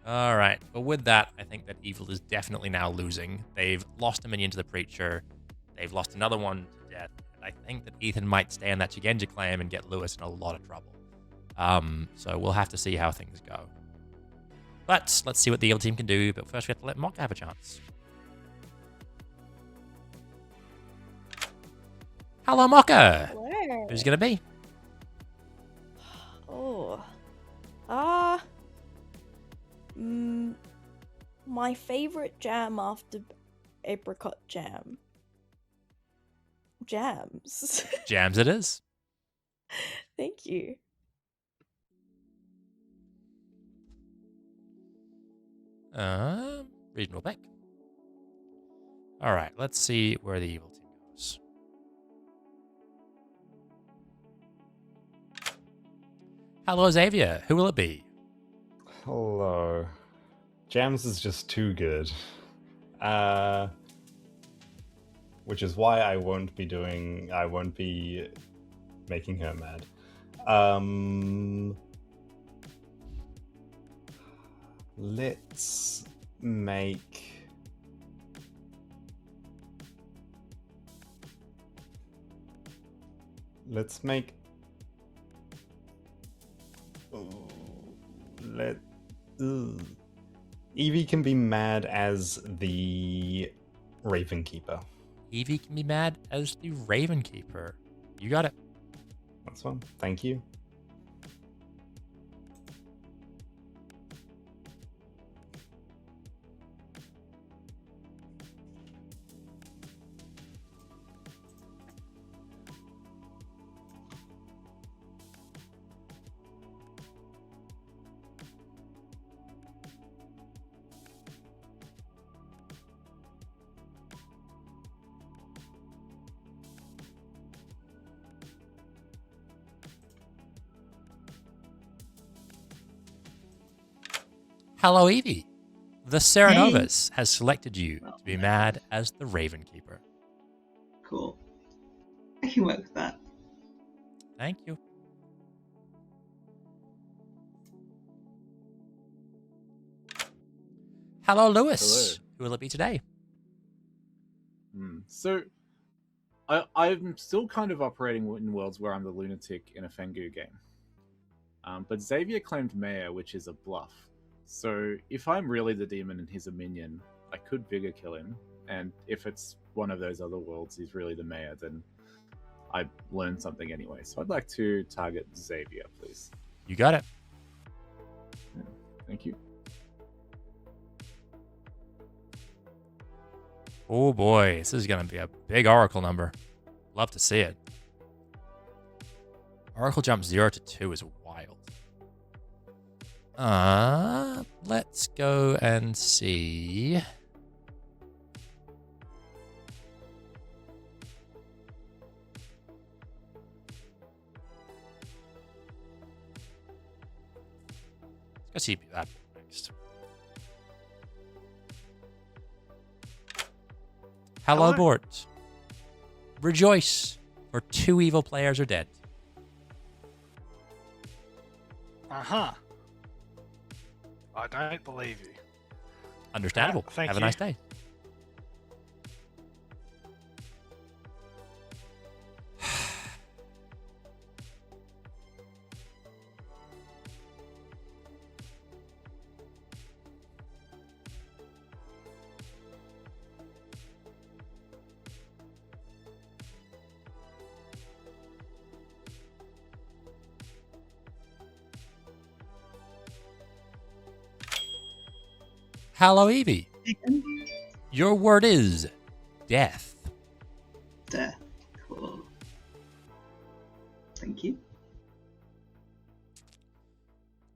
All right. Well, with that, I think that Evil is definitely now losing. They've lost a minion to the Preacher. They've lost another one to death. And I think that Ethan might stay on that Shigenja claim and get Lewis in a lot of trouble. So we'll have to see how things go. But let's see what the Evil team can do. But first, we have to let Mock have a chance. Hello, Mocha. Hello. Who's gonna be? Oh. My favorite jam after apricot jam. Jams. Jams it is. Thank you. Regional Beck. All right, let's see where the Evil team goes. Hello, Xavier. Who will it be? Hello. Jams is just too good. Which is why I won't be making her mad. Let's make... Evie can be mad as the Raven Keeper. Evie can be mad as the Raven Keeper. You got it. That's one. Thank you. Hello, Evie. The Serenovus has selected you to be mad as the Raven Keeper. Cool. I can work with that. Thank you. Hello, Lewis. Hello. Who will it be today? So, I'm still kind of operating in worlds where I'm the lunatic in a Fengu game. But Xavier claimed Mayor, which is a bluff. So if I'm really the demon and he's a minion, I could Vigor kill him. And if it's one of those other worlds, he's really the mayor, then I learned something anyway. So I'd like to target Xavier, please. You got it. Yeah, thank you. Oh boy, this is going to be a big Oracle number. Love to see it. Oracle jump 0 to 2 is wild. Let's go and see. Let's see that next. Hello, Bort. Rejoice, for 2 evil players are dead. Uh-huh. I don't believe you. Understandable. Thank Have you. a nice day. Hello, Evie. Your word is death. Death. Cool. Thank you.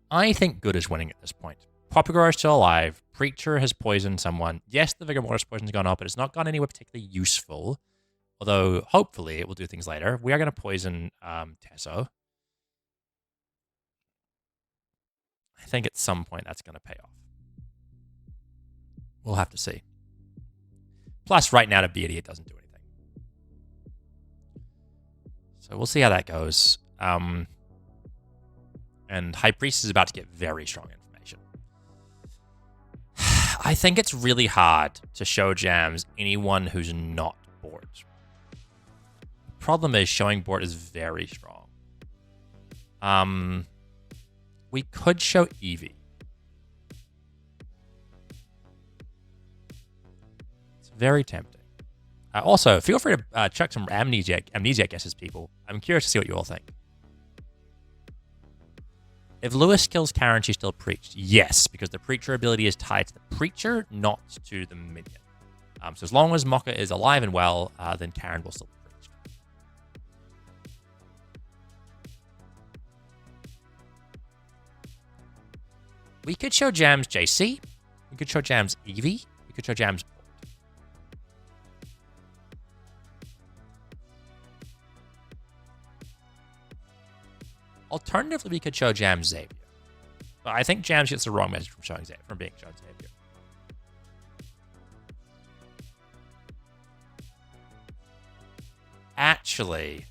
I think good is winning at this point. Poppygrower is still alive. Preacher has poisoned someone. Yes, the Vigor Mortis poison's gone up, but it's not gone anywhere particularly useful. Although, hopefully, it will do things later. We are going to poison Tesso. I think at some point that's going to pay off. We'll have to see. Plus, right now, to be idiot doesn't do anything. So we'll see how that goes. And High Priest is about to get very strong information. I think it's really hard to show Jams anyone who's not Bort. The problem is showing Bort is very strong. We could show Evie. Very tempting. Also, feel free to chuck some amnesia guesses, people. I'm curious to see what you all think. If Lewis kills Karen, she's still preached. Yes, because the preacher ability is tied to the preacher, not to the minion. So as long as Mokka is alive and well, then Karen will still be preached. We could show Jams JC. We could show Jams Evie. We could show Jams. Alternatively, we could show Jams Xavier. But I think Jams gets the wrong message from being shown Xavier. Actually,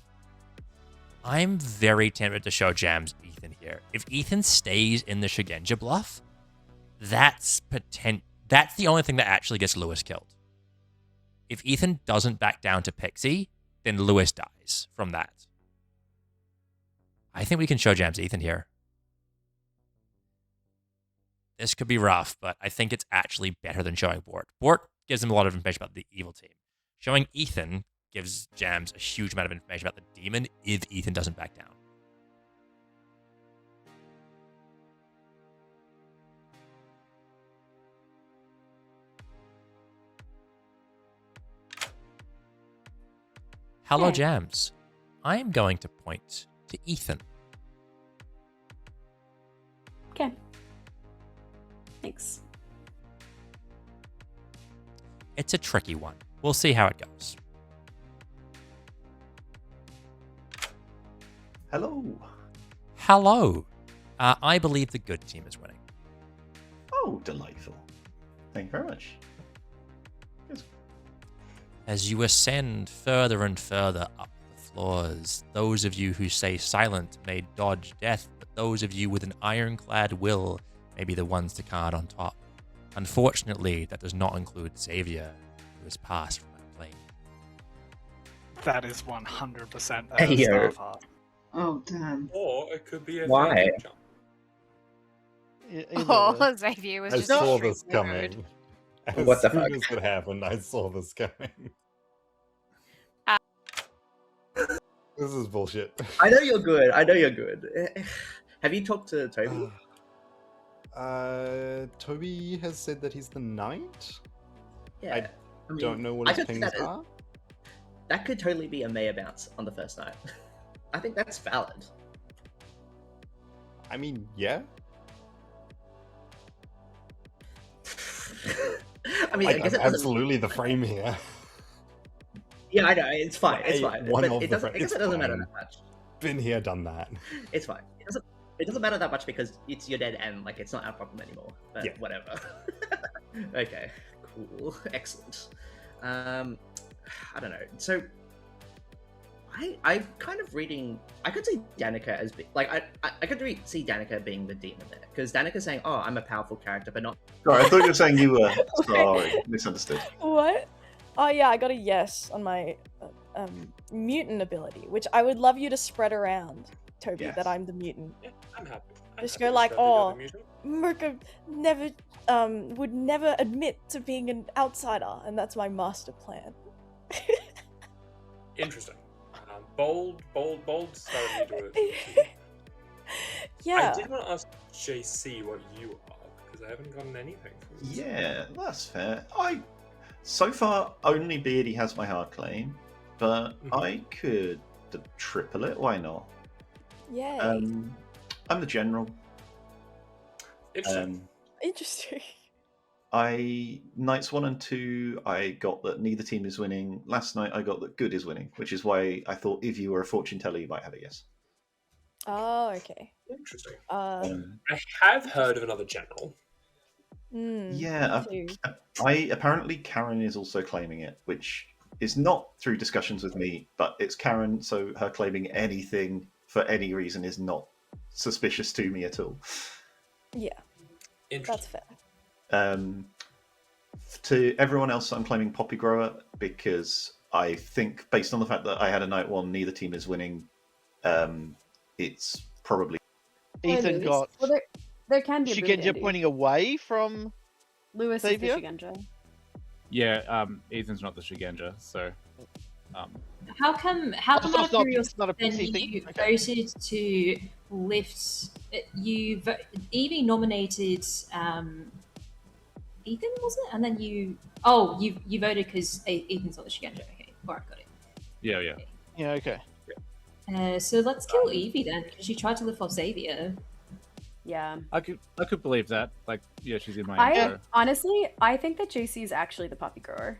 I'm very tempted to show Jams Ethan here. If Ethan stays in the Shigenja bluff, that's the only thing that actually gets Lewis killed. If Ethan doesn't back down to Pixie, then Lewis dies from that. I think we can show Jams Ethan here. This could be rough, but I think it's actually better than showing Bort. Bort gives him a lot of information about the evil team. Showing Ethan gives Jams a huge amount of information about the demon if Ethan doesn't back down. Hello, Jams. I am going to point to Ethan. Okay. Thanks. It's a tricky one. We'll see how it goes. Hello. Hello. I believe the good team is winning. Oh, delightful. Thank you very much. Yes. As you ascend further and further up the floors, those of you who stay silent may dodge death, but those of you with an ironclad will may be the ones to card on top. Unfortunately, that does not include Xavier, who has passed from that plane. That is 100% Hey, Starfire. Oh, damn. Or it could be a Why? fake jump. Oh, Xavier was I just saw extremely this coming. rude. As What the soon fuck? as it happened, I saw this coming. This is bullshit. I know you're good. I know you're good. Have you talked to Toby? Toby has said that he's the knight. Yeah. I mean, don't know what I his could see pings that as- are. That could totally be a Maya bounce on the first night. I think that's valid. I mean, yeah. I mean, I guess it doesn't... absolutely the frame here. Yeah, I know. It's fine. It's Hey, fine. one But of it the doesn't. I guess it's it doesn't matter fine. that much. Been here, done that. It's fine. It doesn't matter that much because it's your dead end. Like it's not our problem anymore. But Yeah. whatever. Okay. Cool. Excellent. I don't know. So I'm kind of reading. I could see Danica as like I could see Danica being the demon there because Danica's saying, "Oh, I'm a powerful character, but not." Sorry, I thought you were saying you were. Sorry, misunderstood. What? Oh yeah, I got a yes on my mutant ability, which I would love you to spread around, Toby, Yes. that I'm the mutant. Yeah, I'm happy. Just go like, oh, Mirka never would never admit to being an outsider, and that's my master plan. Interesting. Bold starting to do it. Yeah. I did want to ask JC what you are because I haven't gotten anything from you. Yeah, that's fair. So far only Beardy has my hard claim, but I could triple it. Why not? Yay. I'm the general. Interesting. Interesting. Nights 1 and 2, I got that neither team is winning. Last night, I got that good is winning, which is why I thought if you were a fortune teller, you might have a yes. Oh, okay. Interesting. Uh, I have heard of another general. Yeah, apparently Karen is also claiming it, which is not through discussions with me, but it's Karen, so her claiming anything for any reason is not suspicious to me at all. Yeah, that's fair. To everyone else, I'm claiming Poppy Grower because I think, based on the fact that I had a night 1, neither team is winning. It's probably Ethan got. Well, there can be a Shigenja Dandy. pointing away from Lewis Xavier? is the Shigenja. Yeah, Ethan's not the Shigenja, so. How come So out it's of not curiosity a then PC thing? you Okay. voted to lift? Evie nominated Ethan, was it? And then you voted because Ethan's not the Shigenja. Okay, alright, got it. Yeah. Yeah, okay. So let's kill Evie then because she tried to lift off Xavier. Yeah. I could believe that. Like, yeah, she's in my I intro. honestly, I think that JC is actually the poppy grower.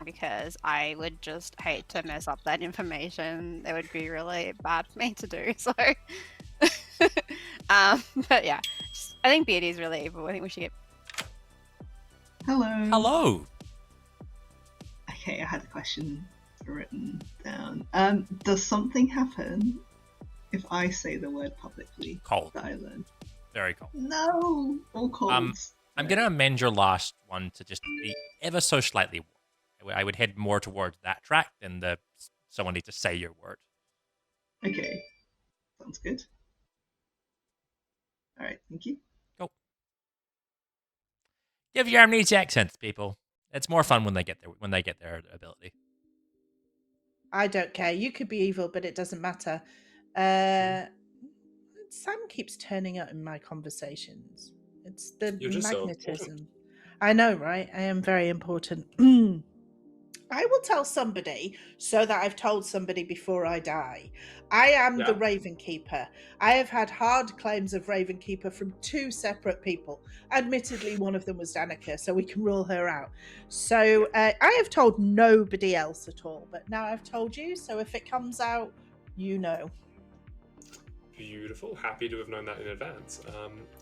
Because I would just hate to mess up that information. It would be really bad for me to do. So, but yeah, I think Beardy's really evil. I think we should get. Hello. Hello. Okay, I had a question written down. Does something happen if I say the word publicly? Cold. That I learned? Very cold. No, all cold. I'm going to amend your last one to just be ever so slightly. I would head more towards that track than someone needs to say your word. Okay, sounds good. All right, thank you. Go. Give your amnesia accents, people. It's more fun when they get their ability. I don't care. You could be evil, but it doesn't matter. Sam keeps turning up in my conversations. It's the You're just so magnetism. important. I know, right? I am very important. I will tell somebody so that I've told somebody before I die. I am the Raven Keeper. I have had hard claims of Raven Keeper from 2 separate people. Admittedly, one of them was Danica, so we can rule her out. So I have told nobody else at all, but now I've told you, so if it comes out, you know. Beautiful. Happy to have known that in advance.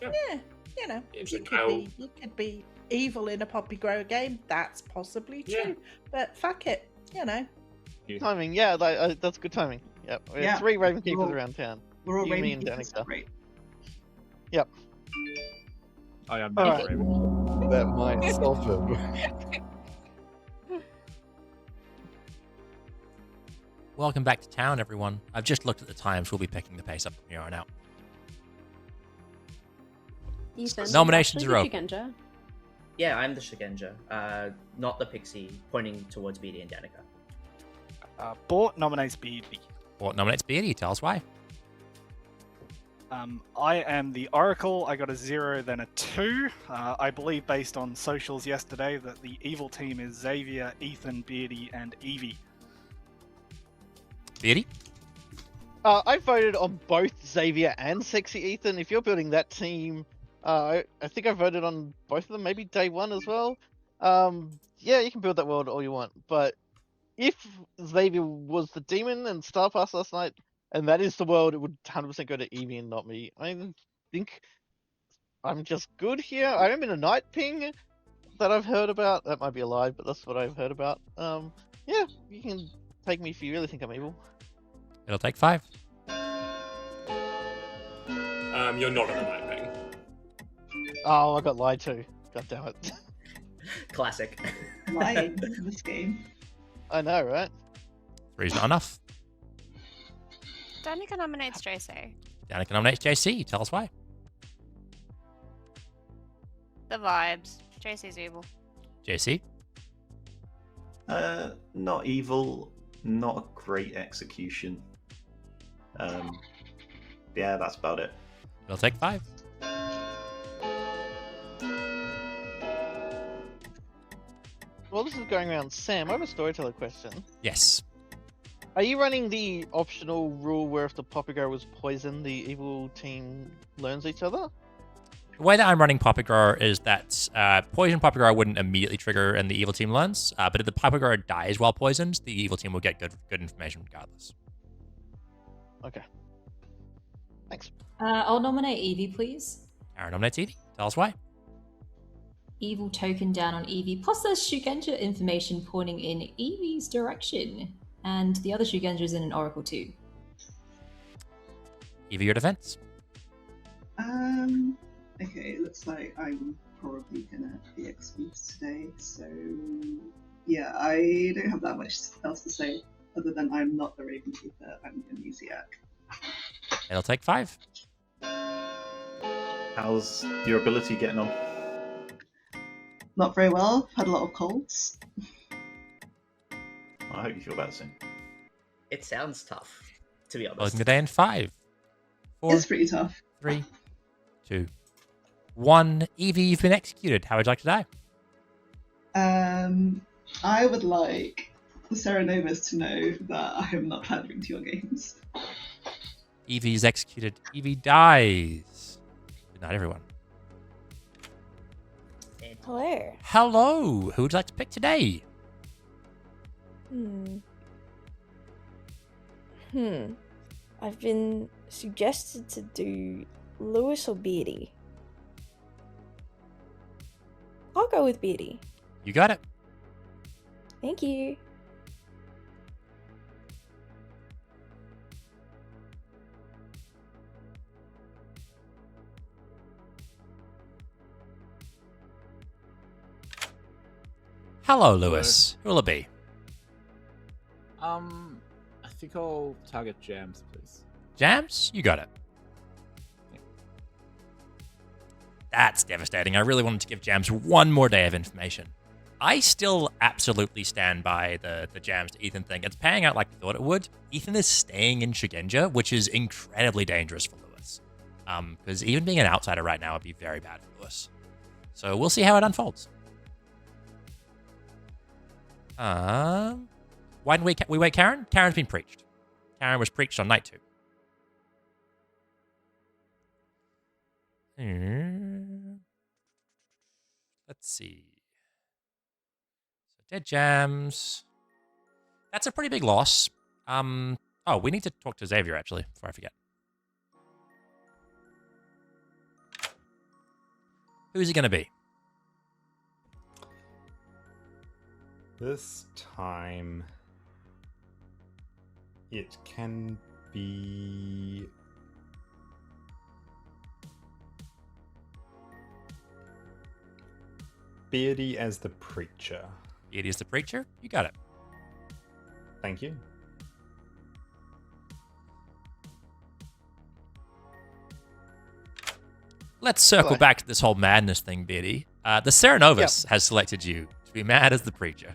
Yeah. Yeah, you know, Interesting. you could be evil in a Poppy Grower game. That's possibly true. But fuck it, you know. Timing, yeah, that's good timing. Yep. We have 3 Raven Keepers around town. We're all You, me, Raven and Keepers. Danica. Great. Yep. I am All not right. Raven. That might soften. Welcome back to town, everyone. I've just looked at the times. We'll be picking the pace up from here on out. Ethan, Nominations actually are the open. Shugenja. Yeah, I'm the Shigenja, not the pixie, pointing towards Beatty and Danica. Bort nominates Beardy. Bort nominates Beardy. Tell us why. I am the Oracle. I got a 0, then a 2. I believe, based on socials yesterday, that the evil team is Xavier, Ethan, Beardy, and Evie. Beardy? I voted on both Xavier and Sexy Ethan. If you're building that team, I think I voted on both of them, maybe day one as well. Yeah, you can build that world all you want, but if Xavier was the demon and Star Pass last night, and that is the world, it would 100% go to Evie and not me. I think I'm just good here. I am in a night ping that I've heard about. That might be a lie, but that's what I've heard about. Yeah, you can take me if you really think I'm evil. It'll take 5. You're not in the night ping. Oh, I got lied to. God damn it. Classic. Lying in this game. I know, right? 3's not enough. Danica nominates JC. Danica nominates JC. Tell us why. The vibes. JC's evil. JC? Not evil, not a great execution. Yeah, that's about it. It'll take 5. Well, this is going around. Sam, I have a storyteller question. Yes. Are you running the optional rule where if the Poppygrow was poisoned, the evil team learns each other? The way that I'm running Poppygrow is that poison Poppygrow wouldn't immediately trigger and the evil team learns, but if the Poppygrow dies while poisoned, the evil team will get good information regardless. Okay. Thanks. I'll nominate Evie, please. Aaron nominates Evie. Tell us why. Evil token down on Evie. Plus, there's Shugenja information pointing in Evie's direction. And the other Shugenja is in an Oracle too. Evie, your defense. Okay, looks like I'm probably gonna be excused today, so yeah, I don't have that much else to say other than I'm not the Raven Keeper, I'm the Amnesiac. It'll take 5. How's your ability getting on? Not very well, had a lot of colds. I hope you feel better soon. It sounds tough, to be honest. Closing the day in 5. 4. It's pretty tough. 3, 2, 1. Evie, you've been executed. How would you like to die? I would like Sarah Novus to know that I am not pandering to your games. Evie is executed. Evie dies. Good night, everyone. Hello. Hello. Who would you like to pick today? I've been suggested to do Lewis or Beardy. I'll go with Beardy. You got it. Thank you. Hello, Lewis. Who will it be? I think I'll target Jams, please. Jams? You got it. That's devastating. I really wanted to give Jams one more day of information. I still absolutely stand by the Jams to Ethan thing. It's paying out like we thought it would. Ethan is staying in Shugenja, which is incredibly dangerous for Lewis. Because even being an outsider right now would be very bad for Lewis. So we'll see how it unfolds. Why didn't we wait Karen? Karen's been preached. Karen was preached on night 2. Let's see. So dead Jams. That's a pretty big loss. Oh, we need to talk to Xavier actually, before I forget. Who's it going to be? This time, it can be... Beardy as the preacher. Beardy as the preacher? You got it. Thank you. let's circle Hello. back to this whole madness thing, Beardy. The Serenovus has selected you to be mad as the preacher.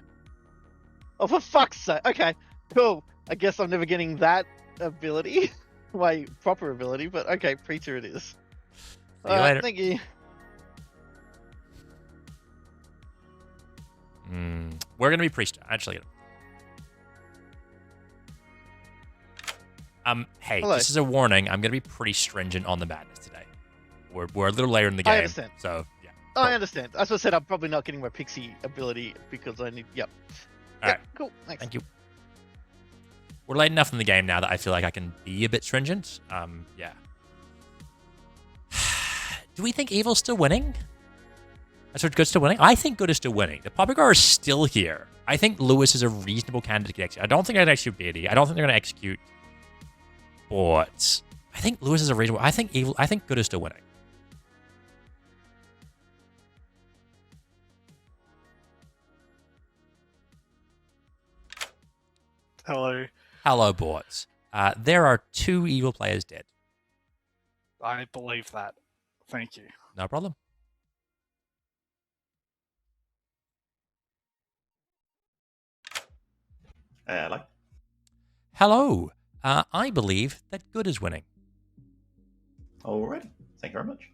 Oh, for fuck's sake. Okay, cool. I guess I'm never getting that ability. My proper ability, but okay, preacher it is. See you later. Thank you. We're going to be priest. Actually. Hey, Hello. just as a warning, I'm going to be pretty stringent on the madness today. We're a little later in the game. I understand. So, yeah. I understand. As I said, I'm probably not getting my pixie ability because I need. Yep. All right. Cool. Thanks. Thank you. We're late enough in the game now that I feel like I can be a bit stringent. Yeah. Do we think evil's still winning? That's what good's still winning? I think good is still winning. The Poppygar is still here. I think Lewis is a reasonable candidate to execute. I don't think I'd execute Beardy. I don't think they're going to execute. But I think Lewis is a reasonable. I think good is still winning. Hello. Hello, boards. There are 2 evil players dead. I believe that. Thank you. No problem. Hello. Hello. I believe that good is winning. Alrighty. Thank you very much.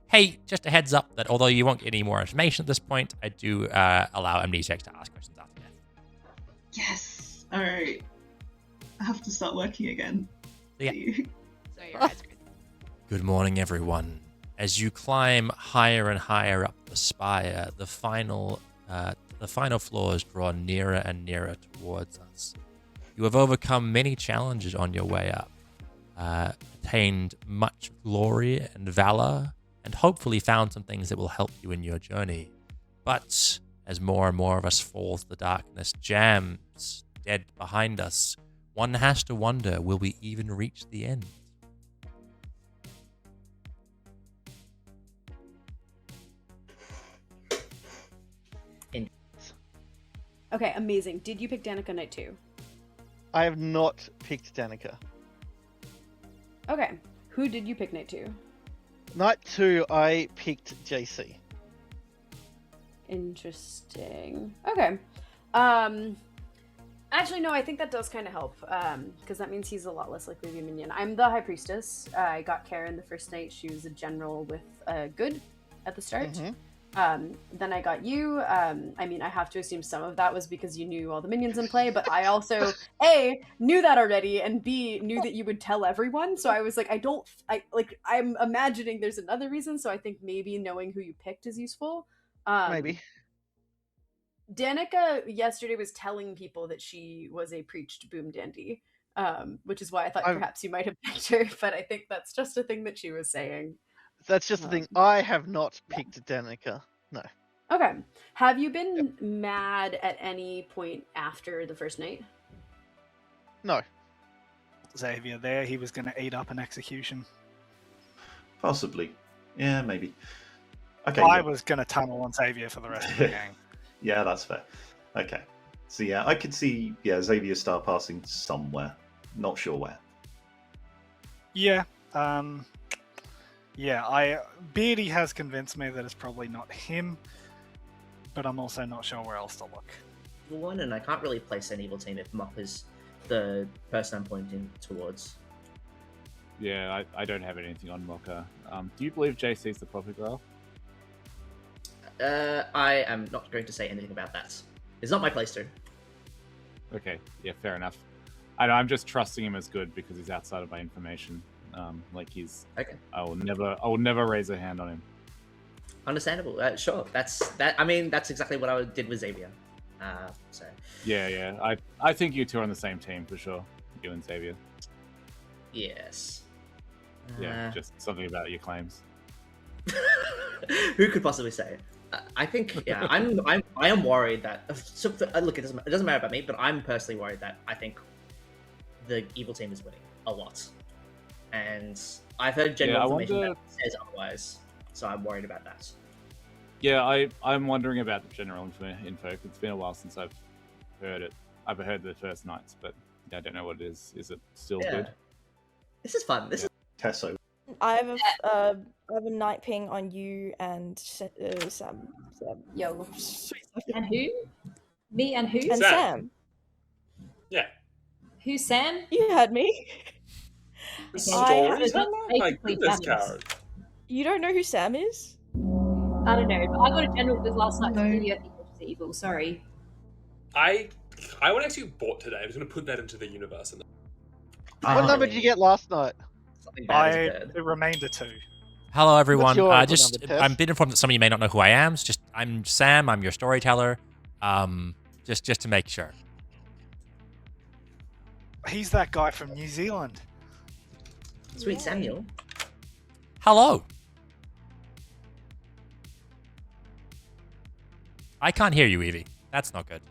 Hey, just a heads up that although you won't get any more information at this point, I do allow amnesiacs to ask questions after death. Yes. All right. I have to start working again. Yeah. So your eyes are good. Good morning, everyone. As you climb higher and higher up the spire, the final floors draw nearer and nearer towards us. You have overcome many challenges on your way up, attained much glory and valor, and hopefully found some things that will help you in your journey. But as more and more of us fall to the darkness, jams dead behind us, one has to wonder, will we even reach the end? Okay, amazing. Did you pick Danica Knight 2? I have not picked Danica. Okay. Who did you pick Knight 2? Night 2, I picked JC. Interesting. Okay. Actually, no, I think that does kind of help, because that means he's a lot less likely to be a minion. I'm the High Priestess. I got Karen the first night. She was a general with good at the start. Mm-hmm. Then I got you. I mean, I have to assume some of that was because you knew all the minions in play, but I also, A, knew that already, and B, knew that you would tell everyone. So I was like, I'm imagining there's another reason, so I think maybe knowing who you picked is useful. Maybe. Danica yesterday was telling people that she was a preached boom dandy, which is why I thought perhaps you might have picked her, but I think that's just a thing that she was saying. That's just the thing. I have not picked Danica. No. Okay. Have you been mad at any point after the first night? No. Xavier there, he was going to eat up an execution. Possibly. Yeah, maybe. Okay. I was going to tunnel on Xavier for the rest of the game. Yeah, that's fair. Okay. So yeah, I could see Xavier star passing somewhere. Not sure where. Yeah. Beardy has convinced me that it's probably not him, but I'm also not sure where else to look. One, and I can't really place an evil team if Mop is the person I'm pointing towards. Yeah, I don't have anything on Mocha. Do you believe JC's the proper girl? I am not going to say anything about that. It's not my place to. Okay, yeah, fair enough. I'm just trusting him as good because he's outside of my information. He's okay. I will never raise a hand on him. Understandable. Sure. That's exactly what I did with Xavier. So. Yeah. I think you two are on the same team for sure. You and Xavier. Yes. Yeah, just something about your claims. Who could possibly say it? I think I am worried that look, it doesn't matter about me, but I'm personally worried that I think the evil team is winning a lot, and I've heard general information that says otherwise, so I'm worried about that. Yeah, I'm wondering about the general info. It's been a while since I've heard it. I've heard the first nights, but I don't know what it is. Is it still good? This is fun. This is Tesso. I have a night ping on you and Sam. Yo. And who? Me and who? And Sam. Yeah. Who's Sam? You heard me. Stories? Oh my goodness, Karen. You don't know who Sam is? I don't know, but I got a general quiz last night. I think it was evil. Sorry. I would actually bought today. I was going to put that into the universe. And What number did you get last night? It remained a 2. Hello, everyone. your I'm number, been informed that some of you may not know who I am. So I'm Sam. I'm your storyteller. Just to make sure. He's that guy from New Zealand. Sweet Samuel. Hello. I can't hear you, Evie. That's not good.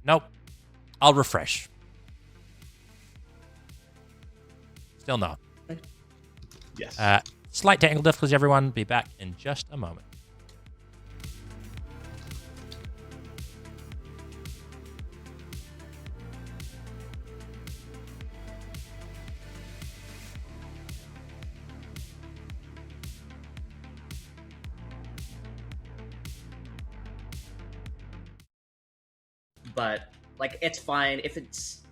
Nope. I'll refresh. Still no. Yes. Slight technical difficulties, everyone. Be back in just a moment. But like, it's fine if it's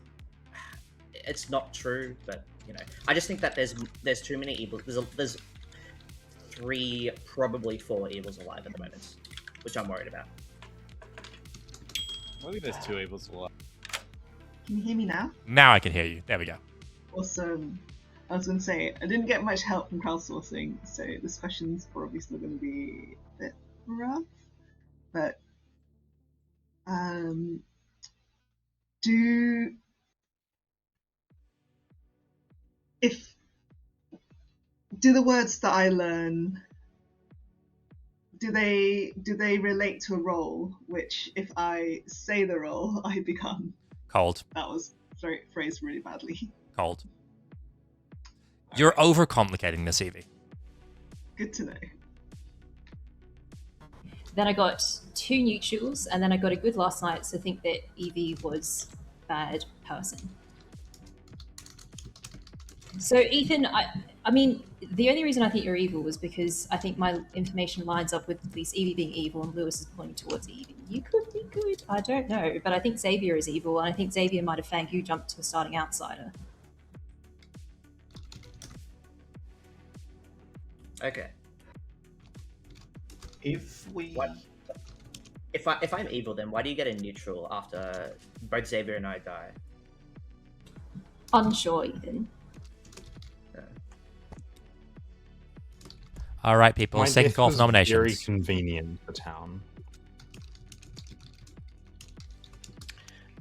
not true. But you know, I just think that there's too many evils. There's 3, probably 4 evils alive at the moment, which I'm worried about. I think there's 2 evils alive. Can you hear me now? Now I can hear you. There we go. Awesome. I was going to say, I didn't get much help from crowdsourcing, so this question's probably still going to be a bit rough. But do the words that I learn, do they relate to a role, which if I say the role, I become? Cold. That was phrased really badly. Cold. You're overcomplicating this, Evie. Good to know. Then I got 2 neutrals, and then I got a good last night, so I think that Evie was a bad person. So Ethan, I mean, the only reason I think you're evil was because I think my information lines up with at least Evie being evil and Lewis is pointing towards Evie. You could be good, I don't know, but I think Xavier is evil, and I think Xavier might have fanged you jumped to a starting outsider. Okay. If I'm evil, then why do you get a neutral after both Xavier and I die? Unsure, Ethan. All right, people. My Second death call was for nominations. Very convenient for town.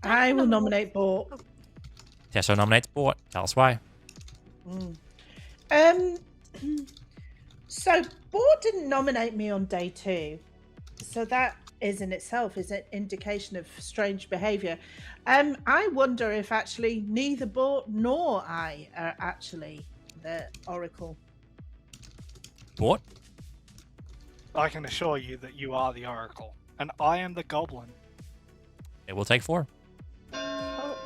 I will nominate Bort. Tesso nominates Bort. Tell us why. So Bort didn't nominate me on day 2, so that is in itself is an indication of strange behaviour. I wonder if actually neither Bort nor I are actually the Oracle. Bort? I can assure you that you are the Oracle, and I am the Goblin. It will take 4. Oh.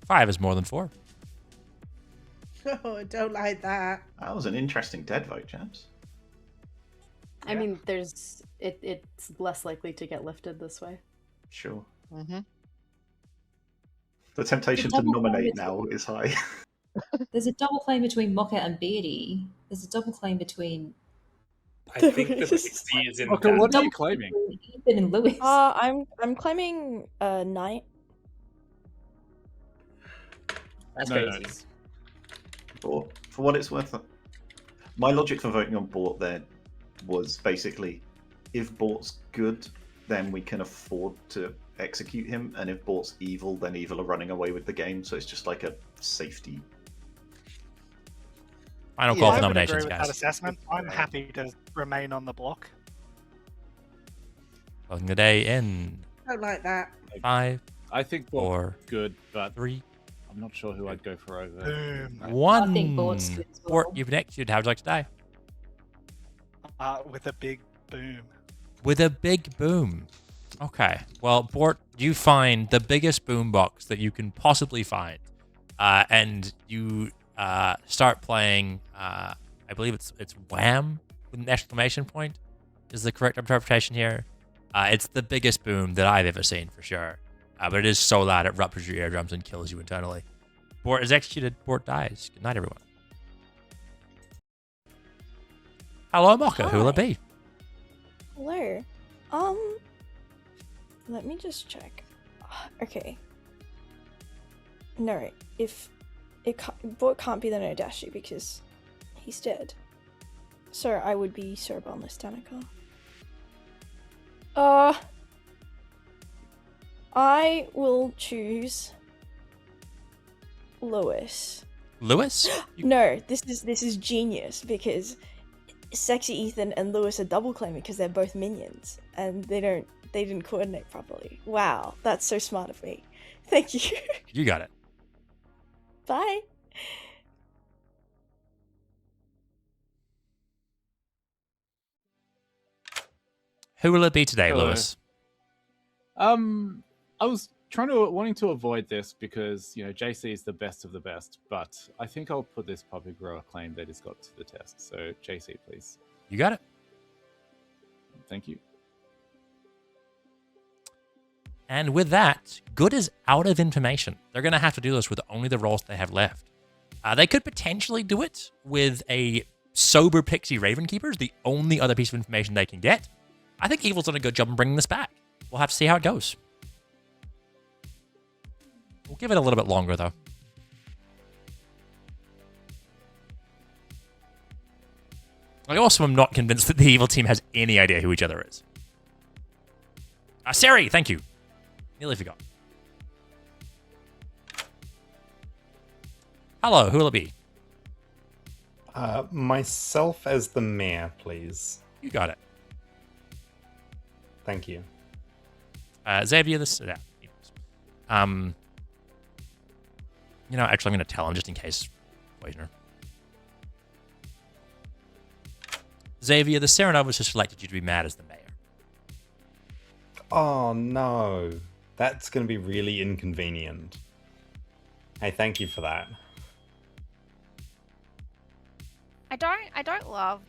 5 is more than 4. Oh, I don't like that. That was an interesting dead vote, James. I mean, it's less likely to get lifted this way. Sure. Mm-hmm. The temptation to nominate now is high. There's a double claim between Mocha and Beardy. There's a double claim between... I think the Pixie is in. Okay, what are you claiming? Ethan and Lewis. I'm claiming Knight. That's No, crazy. Bort, for what it's worth, my logic for voting on Bort there was basically, if Bort's good, then we can afford to execute him, and if Bort's evil, then evil are running away with the game, so it's just like a safety. Final call for I would nominations, agree with guys. that assessment. I'm happy to remain on the block. Closing the day in Don't like that. 5, I think 4, good, but 3, I'm not sure who I'd go for over. 1. I think Bort's good as well. Bort, you've been executed. How would you like to die? With a big boom. With a big boom. Okay. Well, Bort, you find the biggest boom box that you can possibly find. And you start playing, I believe it's Wham with an exclamation point is the correct interpretation here. It's the biggest boom that I've ever seen for sure. But it is so loud it ruptures your eardrums and kills you internally. Bort is executed. Bort dies. Good night, everyone. Hello, Mocha. Who will it be? Hello. Let me just check. Okay. No, if Bort can't be the Nodashi because he's dead. So I would be Sir Boundless Danica. I will choose Lewis. Lewis? No, this is genius because Sexy Ethan and Lewis are double claiming because they're both minions and they didn't coordinate properly. Wow, that's so smart of me. Thank you. You got it. Bye. Who will it be today, Hello. Lewis? I was wanting to avoid this because JC is the best of the best, but I think I'll put this puppy grower claim that he's got to the test. So JC, please. You got it. Thank you. And with that, Good is out of information. They're going to have to do this with only the roles they have left. They could potentially do it with a sober Pixie Raven Keepers, the only other piece of information they can get. I think Evil's done a good job in bringing this back. We'll have to see how it goes. We'll give it a little bit longer, though. I also am not convinced that the Evil team has any idea who each other is. Sari, thank you. Nearly forgot. Hello, who will it be? Myself as the mayor, please. You got it. Thank you. Xavier, this... actually, I'm going to tell him just in case. Poisoner. Xavier, the Serenovus has selected you to be mad as the mayor. Oh, no. That's going to be really inconvenient. Hey, thank you for that. I don't love.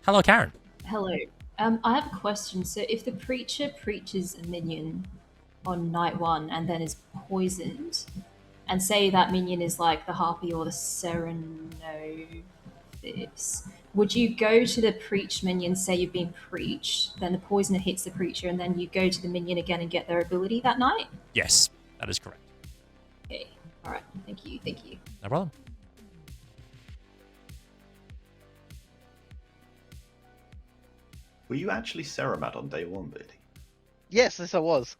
Hello, Karen. Hello. I have a question. So if the preacher preaches a minion on night 1 and then is poisoned, and say that minion is like the Harpy or the Serenovus, would you go to the preach minion, say you've been preached, then the poisoner hits the preacher, and then you go to the minion again and get their ability that night? Yes, that is correct. Okay. All right. Thank you. Thank you. No problem. Were you actually Ceramad on day 1, Beardy? Yes, I was.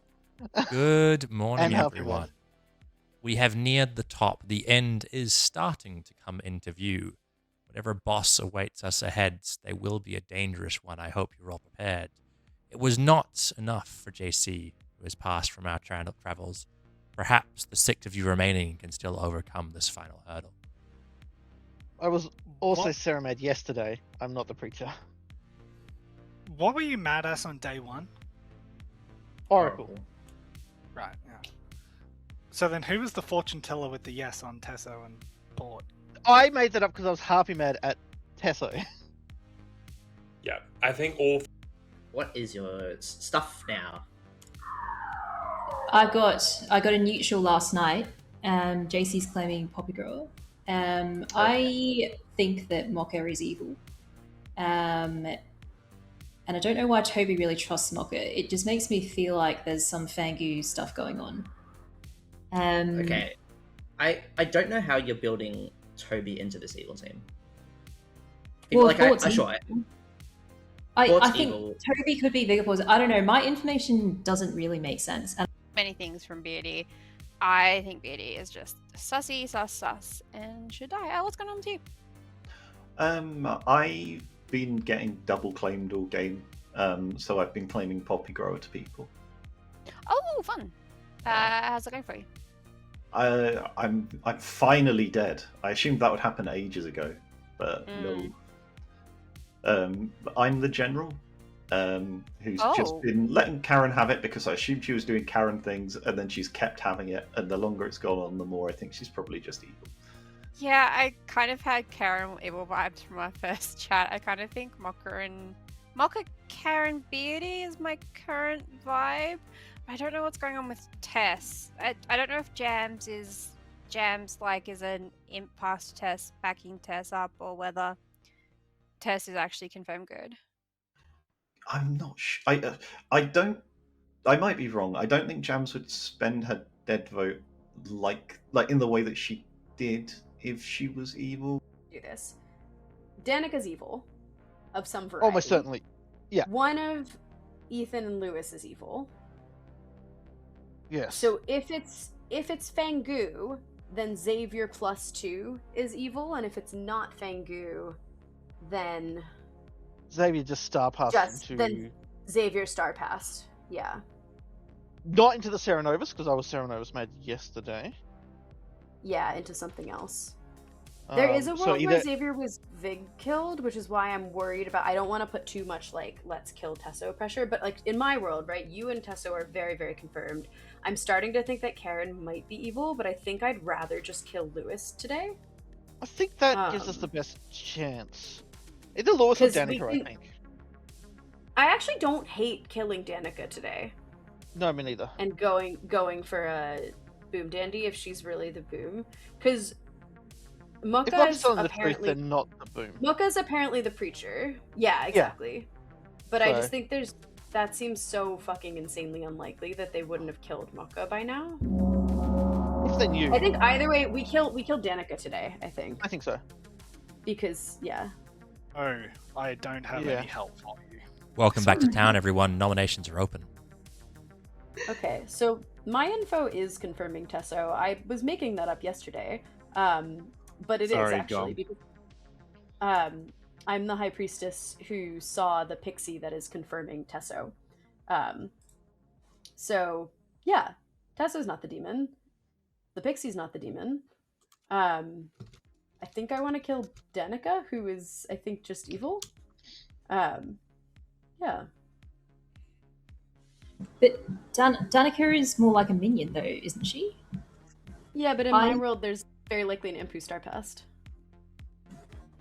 Good morning, And Harpy everyone. was. We have neared the top. The end is starting to come into view. Whatever boss awaits us ahead, they will be a dangerous one. I hope you're all prepared. It was not enough for JC, who has passed from our travels. Perhaps the 6 of you remaining can still overcome this final hurdle. I was also Ceramad yesterday. I'm not the preacher. What were you mad at on day 1? Oracle. Right, yeah. So then who was the fortune teller with the yes on Tesso and Port? I made that up because I was Harpy mad at Tesso. Yeah, I think all. What is your stuff now? I got a neutral last night. JC's claiming Poppy Girl. I think that Mocha is evil. And I don't know why Toby really trusts Mocha. It just makes me feel like there's some Fangu stuff going on. Okay. I don't know how you're building Toby into this evil team. Well, like Fort's I think evil. Toby could be bigger poison. I don't know. My information doesn't really make sense. And Many things from Beardy. I think Beardy is just sussy, sus, and should die. What's going on with you? I've been getting double claimed all game, So I've been claiming Poppy Grower to people. Oh, fun. How's it going for you? I'm finally dead. I assumed that would happen ages ago, but no. I'm the general, who's just been letting Karen have it because I assumed she was doing Karen things, and then she's kept having it. And the longer it's gone on, the more I think she's probably just evil. Yeah, I kind of had Karen evil vibes from our first chat. I kind of think Mocha Karen Beardy is my current vibe. I don't know what's going on with Tess. I don't know if Jams is an imp past Tess backing Tess up, or whether Tess is actually confirmed good. I'm not sure. I don't. I might be wrong. I don't think Jams would spend her dead vote like in the way that she did if she was evil. Do this. Danica's evil, of some variety. Almost certainly. Yeah. One of Ethan and Lewis is evil. Yes. So if it's Fangu, then Xavier +2 is evil, and if it's not Fangu, then Xavier just star passed into... then Xavier star passed. Yeah. Not into the Serenovus, because I was Serenovus made yesterday. Yeah, into something else. There is a world either... where Xavier was Vig killed, which is why I'm worried about... I don't want to put too much, let's kill Tesso pressure, but, in my world, right, you and Tesso are very, very confirmed. I'm starting to think that Karen might be evil, but I think I'd rather just kill Lewis today. I think that gives us the best chance. Either Lewis or Danica, I think. I actually don't hate killing Danica today. No, me neither. And going for a Boom Dandy if she's really the Boom. Because Mucka's telling apparently... the truth, they're not the Boom. Mucka's apparently the Preacher. Yeah, exactly. Yeah. But I just think that seems so fucking insanely unlikely that they wouldn't have killed Mucka by now. If they knew. I think either way, we killed Danica today, I think. I think so. Because, yeah. Oh, I don't have any help for you. Welcome back to town, everyone. Nominations are open. Okay, so my info is confirming Tesso. I was making that up yesterday, but it is actually because I'm the High Priestess who saw the pixie that is confirming Tesso. So yeah, Tesso's not the demon. The pixie's not the demon. I think I want to kill Danica, who is, I think, just evil. Yeah. But Danica is more like a minion, though, isn't she? Yeah, but in my world, there's very likely an imp who star passed.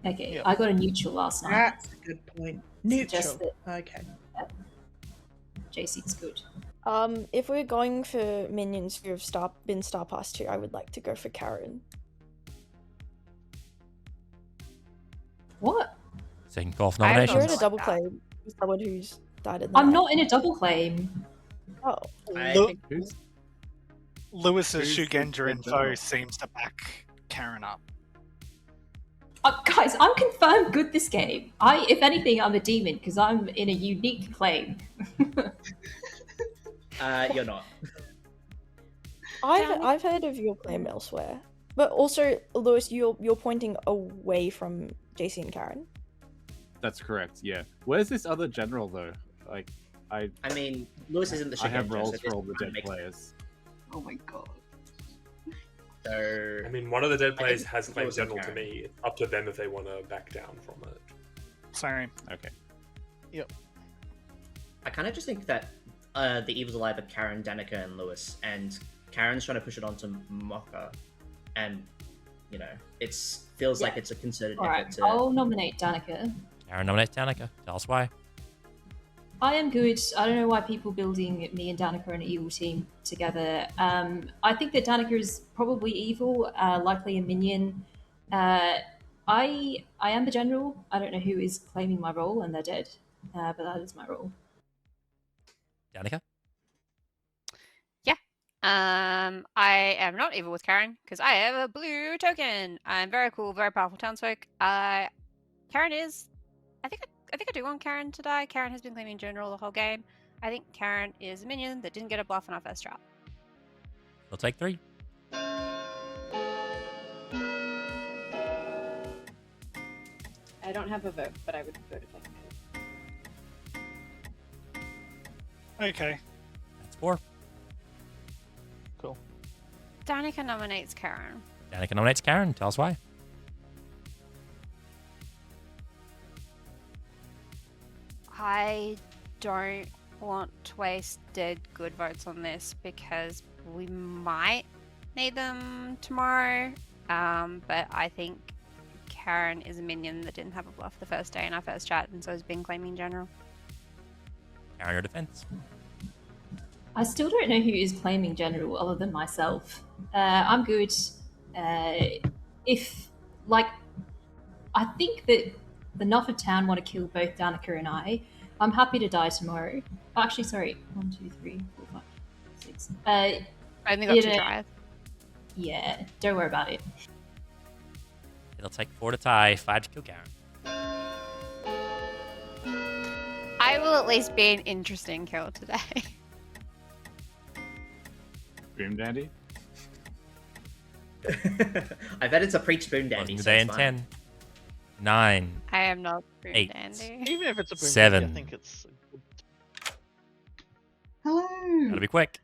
Okay, I got a neutral last night. That's a good point. Neutral. Okay. JC's good. If we're going for minions who have been star passed too, I would like to go for Karen. What? Second call for nominations. You're in a double play with someone who's died in I'm not in a double claim. Oh. Lewis's Shugenja info seems to back Karen up. Guys, I'm confirmed good this game. If anything, I'm a demon because I'm in a unique claim. You're not. I've heard of your claim elsewhere, but also Lewis, you're pointing away from JC and Karen. That's correct. Yeah. Where's this other general though? I mean, Lewis isn't the Shugenja. I have roles so for all the dead players. Oh my god. So, I mean, one of the dead players has claimed general to me. It's up to them if they want to back down from it. Sorry. Okay. Yep. I kind of just think that the Evil's Alive are Karen, Danica, and Lewis, and Karen's trying to push it onto Mocha, and it feels like it's a concerted effort to... I'll nominate Danica. Karen nominates Danica. Tell us why. I am good. I don't know why people building me and Danica an evil team together. I think that Danica is probably evil, likely a minion. I am the general. I don't know who is claiming my role, and they're dead. But that is my role. Danica? Yeah. I am not evil with Karen because I have a blue token. I'm very cool, very powerful townsfolk. Karen is. I think I do want Karen to die. Karen has been claiming general the whole game. I think Karen is a minion that didn't get a bluff in our first drop. We'll take 3. I don't have a vote, but I would vote if I could. Okay. That's 4. Cool. Danica nominates Karen. Danica nominates Karen. Tell us why. I don't want to waste dead good votes on this because we might need them tomorrow. But I think Karen is a minion that didn't have a bluff the first day in our first chat, and so has been claiming general. Karen, your defense. I still don't know who is claiming general other than myself. I'm good. If, like, I think that the Nufford town want to kill both Danica and I'm happy to die tomorrow. Oh, actually, sorry. 1, 2, 3, 4, 5, 6. I only got 2 tries. Yeah, don't worry about it. It'll take 4 to tie, 5 to kill Karen. I will at least be an interesting kill today. Boom Dandy? I bet it's a preach boom dandy. Closing the so day it's in fine. 10, 9, I am not boom 8, dandy. Even if it's a boom 7. dandy, I think it's. Hello. Gotta be quick.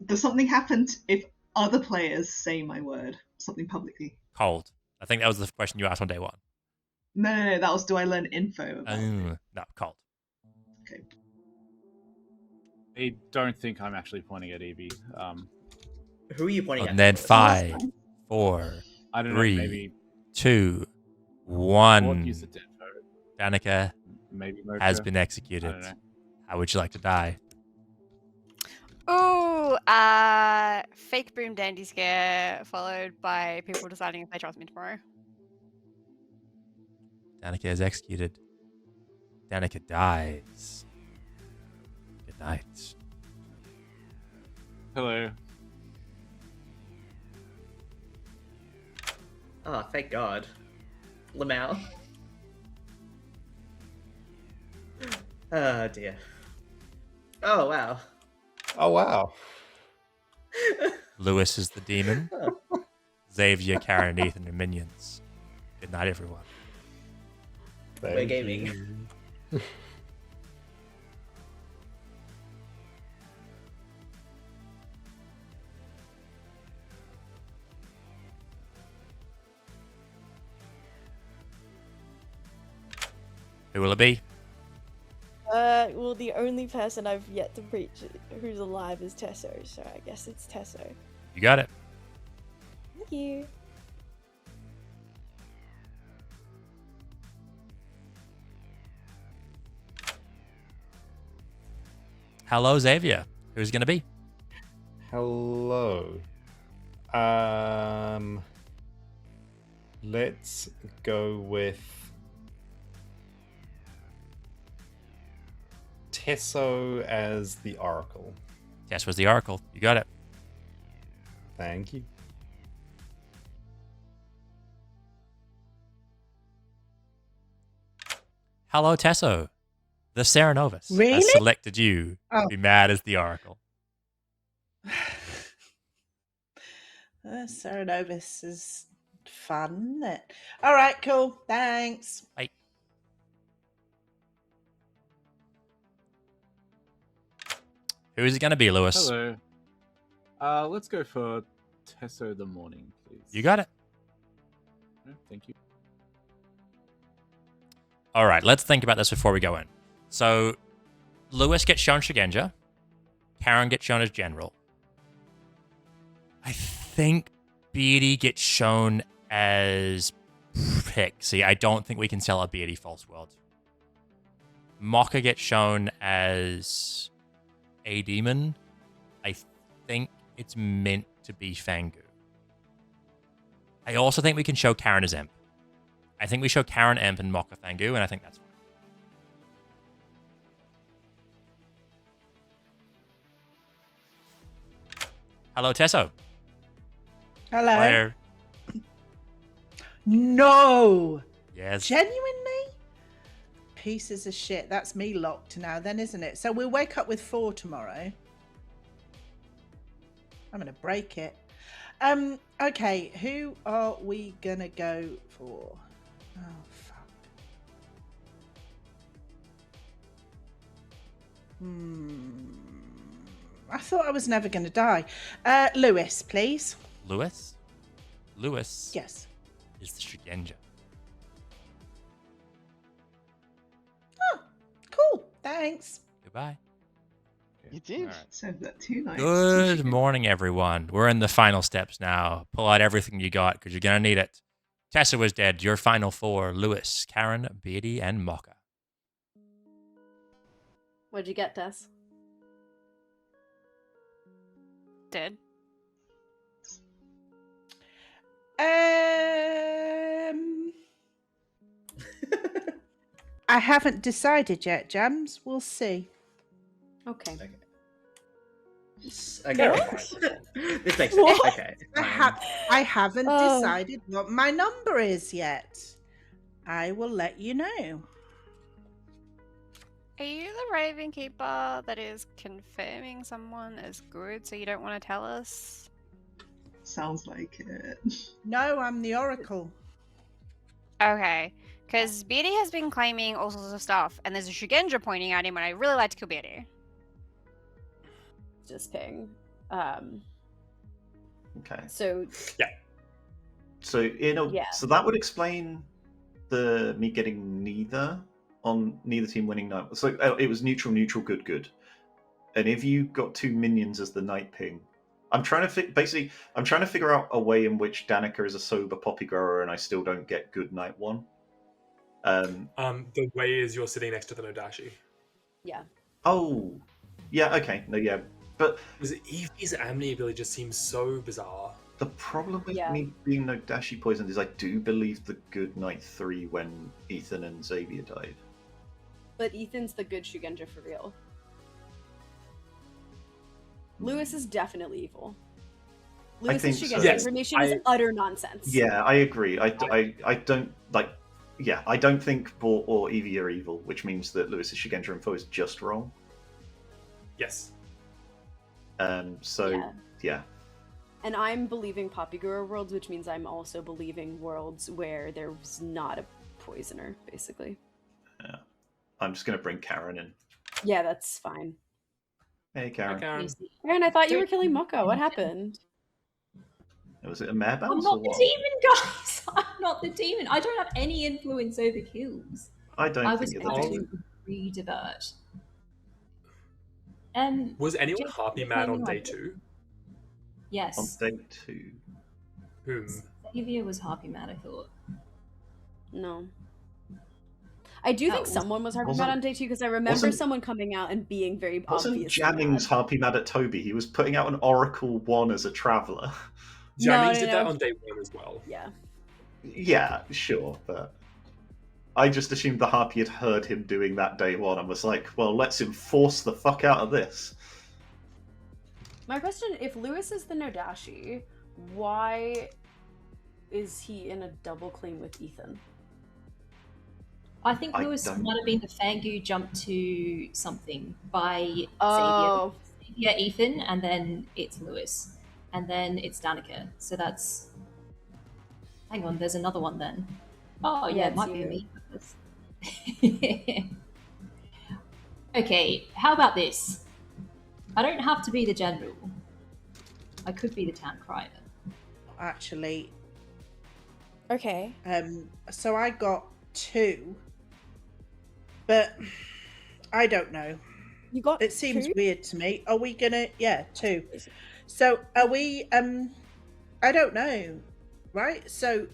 Does something happen if other players say my word? Something publicly? Cold. I think that was the question you asked on day 1. No. That was, do I learn info about it? No, cold. Okay. I don't think I'm actually pointing at Evie. Who are you pointing at? And then 5, 4, I don't 3, know, maybe 2, Ward 1. used a dead vote. Danica Maybe has Mocha. been executed. I don't know. How would you like to die? Ooh, fake boom dandy scare followed by people deciding if they trust me tomorrow. Danica is executed. Danica dies. Good night. Hello. Oh, thank God. Lamau. Oh, dear. Oh, wow. Oh, wow. Lewis is the demon. Xavier, Karen, Ethan are minions. Good night, everyone. We're gaming. Who will it be? Well, the only person I've yet to preach who's alive is Tesso, so I guess it's Tesso. You got it. Thank you. Hello, Xavier. Who's it going to be? Hello. Let's go with Tesso as the Oracle. Tess was the Oracle. You got it. Thank you. Hello, Tesso. The Serenovus Really? has selected you to Oh. be mad as the Oracle. Serenovus is fun, isn't it? All right, cool. Thanks. Bye. Who is it going to be, Lewis? Hello. Let's go for Tesso the Morning, please. You got it. Yeah, thank you. All right, let's think about this before we go in. So, Lewis gets shown Shigenja. Karen gets shown as General. I think Beardy gets shown as Pixie. I don't think we can sell a Beardy False World. Mocha gets shown as a demon. I think it's meant to be Fangu. I also think we can show Karen as Imp. I think we show Karen Imp and Mocha Fangu, and I think that's fine. Hello, Tesso. Hello. Fire. No. Yes. Genuinely? Pieces of shit. That's me locked now, then, isn't it? So we'll wake up with 4 tomorrow. I'm gonna break it. Okay, who are we gonna go for? Oh fuck. I thought I was never going to die. Lewis, please. Lewis? Lewis Yes. is the Shigenja. Oh, cool. Thanks. Goodbye. You did. So that 2 nights. Good morning, everyone. We're in the final steps now. Pull out everything you got because you're going to need it. Tessa was dead. Your final 4, Lewis, Karen, Beatty, and Mocha. What'd you get, Tess? Dead. I haven't decided yet, Jams. We'll see. Okay. Okay. What? This makes sense. What? Okay. I haven't Oh. decided what my number is yet. I will let you know. Are you the Raven Keeper that is confirming someone as good, so you don't want to tell us? Sounds like it. No, I'm the Oracle. Okay, because Beatty has been claiming all sorts of stuff, and there's a Shigenja pointing at him, and I really like to kill Beatty. Just ping. Okay. So So Yeah. so that would explain the me getting neither team winning night. So it was neutral, neutral, good, good. And if you got 2 minions as the night ping, I'm trying to I'm trying to figure out a way in which Danica is a sober poppy grower and I still don't get good night 1. The way is you're sitting next to the Nodashi. yeah. Oh, yeah, okay, no, yeah, but Because Evie's Amni ability just seems so bizarre. the problem with Yeah. me being Nodashi poisoned is I do believe the good night 3 when Ethan and Xavier died. But Ethan's the good Shugenja for real. Lewis is definitely evil. Lewis's think so. Shugenja Yes, information is utter nonsense. Yeah, I agree. I don't like. Yeah, I don't think Bort or Evie are evil, which means that Lewis's Shigenja info is just wrong. Yes. So yeah. And I'm believing Poppyguru worlds, which means I'm also believing worlds where there's not a poisoner, basically. Yeah. I'm just gonna bring Karen in. Yeah, that's fine. Hey, Karen. Karen, I thought you were killing Moko. What happened? Was it a mare I'm bounce not or the what? demon, guys. I'm not the demon. I don't have any influence over kills. I don't I think was you're the asked demon. to redivert. Was anyone Jake, Harpy you're mad on claiming day I- 2? Yes. On day 2. Whom? Xavier was Harpy mad, I thought. No. I do think Oh, someone was Harpy wasn't- mad on day 2 because I remember wasn't- someone coming out and being very Wasn't obvious. Jammings Harpy mad at Toby? He was putting out an Oracle 1 as a traveller. Jammings did that on day 1 as well. Yeah. Yeah, sure, but I just assumed the Harpy had heard him doing that day 1 and was like, well, let's enforce the fuck out of this. My question, if Lewis is the Nodashi, why is he in a double claim with Ethan? I think I Lewis don't- might have been the Fangu jump to something by Oh. Xavier, Ethan, and then it's Lewis. And then it's Danica. So that's... Hang on, there's another one then. Oh, yeah, Yeah, it might it's be me. Okay, how about this? I don't have to be the general. I could be the town crier. Actually, Okay. so I got 2, but I don't know. You got It seems 2? weird to me. Are we gonna? Yeah, 2. So are we? I don't know. Right. So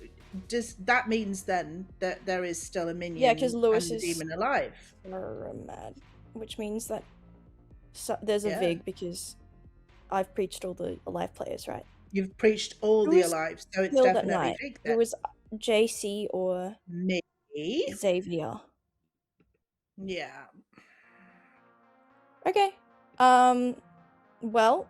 does that means then that there is still a minion? Yeah, because Lewis and a is demon alive. mad, which means that there's a Yeah. VIG because I've preached all the alive players, right? You've preached all Who the is alive, so it's killed at definitely night? Vig It then. was JC or Me. Xavier. Yeah. Okay. Well,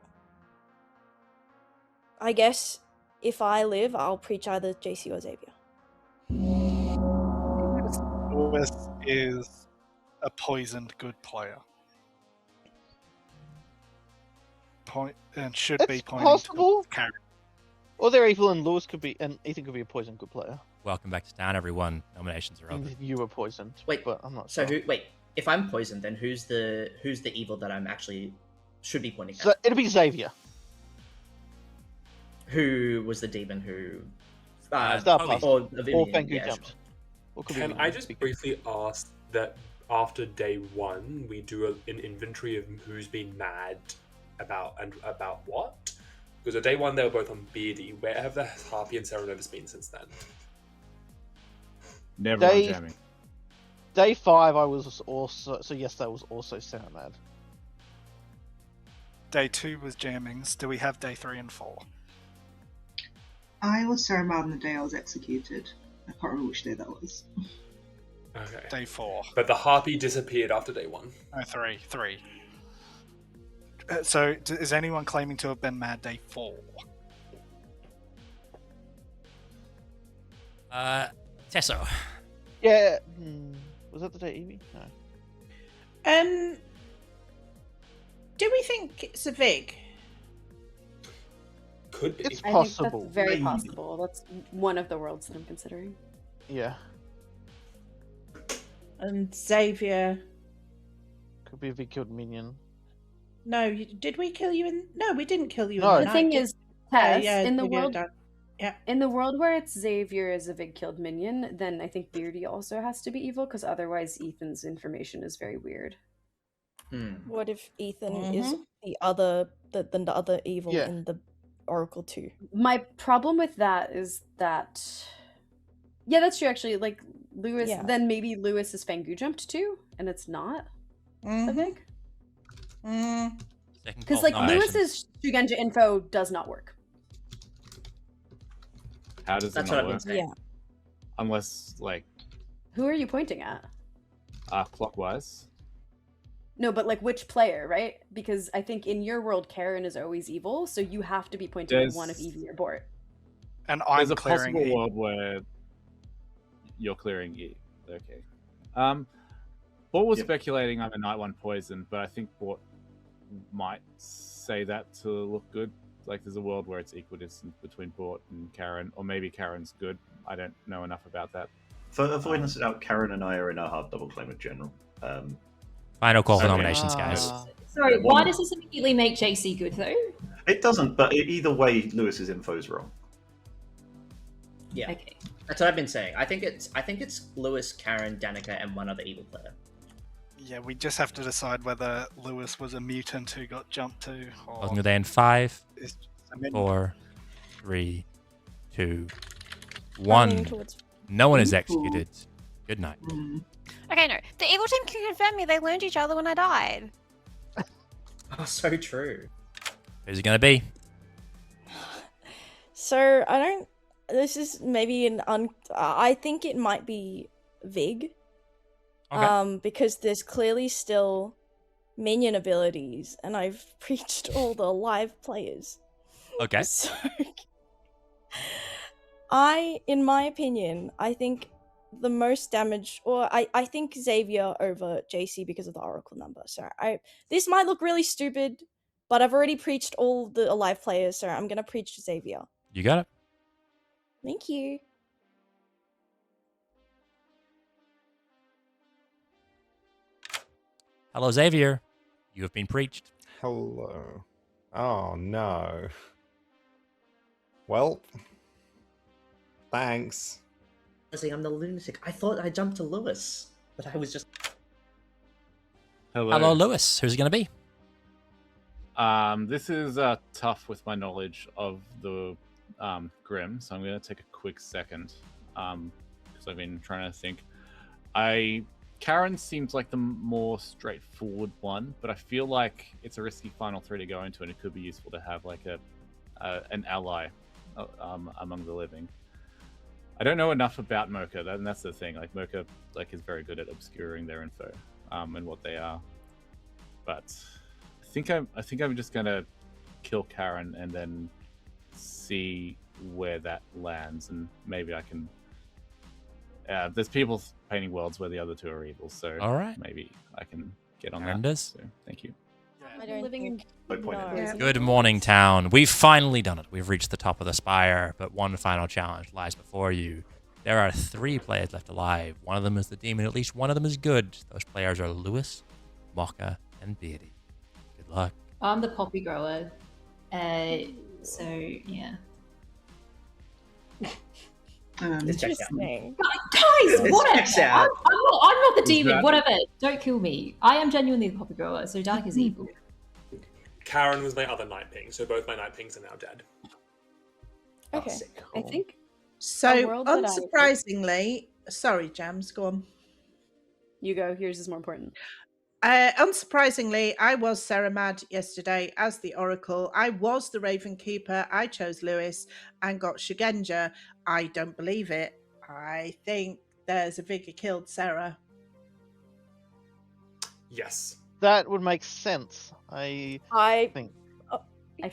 I guess if I live, I'll preach either JC or Xavier. Lewis is a poisoned good player. And should be It's pointing possible. to Karen. Or they're evil and Lewis could be, and Ethan could be a poisoned good player. Welcome back to town, everyone. Nominations are And open. you were poisoned. Wait, but I'm not So sure. who? Wait, if I'm poisoned, then who's the evil that I'm actually should be pointing at? So it'll be Xavier. Who was the demon who? Star Pass. Or Or Fengu yeah, jumped. sure. Or could be Can Vivian. I just briefly ask that after day 1 we do an inventory of who's been mad about what? Because at day 1 they were both on Beardy. Where have the Harpy and Serenovus been since then? Never on Day jamming. Day 5, I was also yesterday was also Sarah Mad. Day 2 was jammings. Do we have day 3 and 4? I was Sarah Mad on the day I was executed. I can't remember which day that was. Okay. Day 4. But the Harpy disappeared after day 1. No, 3. So, is anyone claiming to have been mad day 4? Tesso. Yeah. Was that the day Evie? No. Do we think it's a Vig? Could be. It's I possible. think that's very Maybe. possible. That's one of the worlds that I'm considering. Yeah. And Xavier. Could be a big killed minion. No, did we kill you in? No, we didn't kill you No. in the The thing night, is, did- Tess, yeah, in the Xavier world, died. Yeah. in the world where it's Xavier as a Vig killed minion, then I think Beardy also has to be evil because otherwise Ethan's information is very weird. What if Ethan is the other evil Yeah. in the Oracle too? My problem with that is that, yeah, that's true. Actually, like Lewis, Yeah. then maybe Lewis is Fengu jumped too, and it's not a Vig. Because like Lewis's Shugenja info does not work. How does That's it what not I've been work? saying. Unless, like, Who are you pointing at? clockwise. No, but like which player, right? Because I think in your world, Karen is always evil, so you have to be pointing at one of There's- Evie or Bort. And There's I'm a clearing possible E. world where you're clearing E. Okay. Bort was speculating I'm a night 1 poison, but I think Bort might say that to look good. Like, there's a world where it's equidistant between Bort and Karen, or maybe Karen's good. I don't know enough about that. For avoidance of doubt, Karen and I are in our hard double claim with General. Final call for Okay. nominations, guys. Sorry, why does this immediately make JC good though? It doesn't, but either way, Lewis's info is wrong. Yeah. Okay. That's what I've been saying. I think it's Lewis, Karen, Danica, and one other evil player. Yeah, we just have to decide whether Lewis was a mutant who got jumped to, or Closing the day in 5, is just a minion. 4, 3, 2, Leaning 1. towards- No one is executed. Good night. Okay, no. The evil team can confirm me they learned each other when I died. Oh, so true. Who's it going to be? So I don't. This is maybe I think it might be Vig. Okay. Because there's clearly still minion abilities, and I've preached all the live players. Okay. So, in my opinion, I think the most damage, or I think Xavier over JC because of the Oracle number. So this might look really stupid, but I've already preached all the alive players, so I'm gonna preach Xavier. You got it. Thank you. Hello, Xavier. You have been preached. Hello. Oh, no. Well, thanks. I'm the lunatic. I thought I jumped to Lewis, but I was just. Hello, Lewis. Who's it going to be? This is tough with my knowledge of the Grim, so I'm going to take a quick second because I've been trying to think. Karen seems like the more straightforward one, but I feel like it's a risky final 3 to go into, and it could be useful to have like an ally among the living. I don't know enough about Mocha, and that's the thing. Like Mocha, is very good at obscuring their info and what they are. But I think I'm just gonna kill Karen and then see where that lands, and maybe I can. There's people painting worlds where the other 2 are evil, so All right. maybe I can get on Aaron that. does. So, thank you. I don't think. No. Good morning, town. We've finally done it. We've reached the top of the spire, but one final challenge lies before you. There are 3 players left alive. One of them is the demon. At least one of them is good. Those players are Lewis, Mocha, and Beardy. Good luck. I'm the poppy grower. So, yeah. Interesting. Guys, whatever. I'm not the demon. that- Whatever. Don't kill me. I am genuinely the poppy grower, so Danica's evil. Karen was my other night ping, so both my night pings are now dead. Okay. I think So, world that I- unsurprisingly, sorry, Jams, go on. you go. Yours is more important. Unsurprisingly, I was Sarah Mad yesterday as the Oracle. I was the Raven Keeper. I chose Lewis and got Shigenja. I don't believe it. I think there's a Vigor killed Sarah. Yes. That would make sense. I think.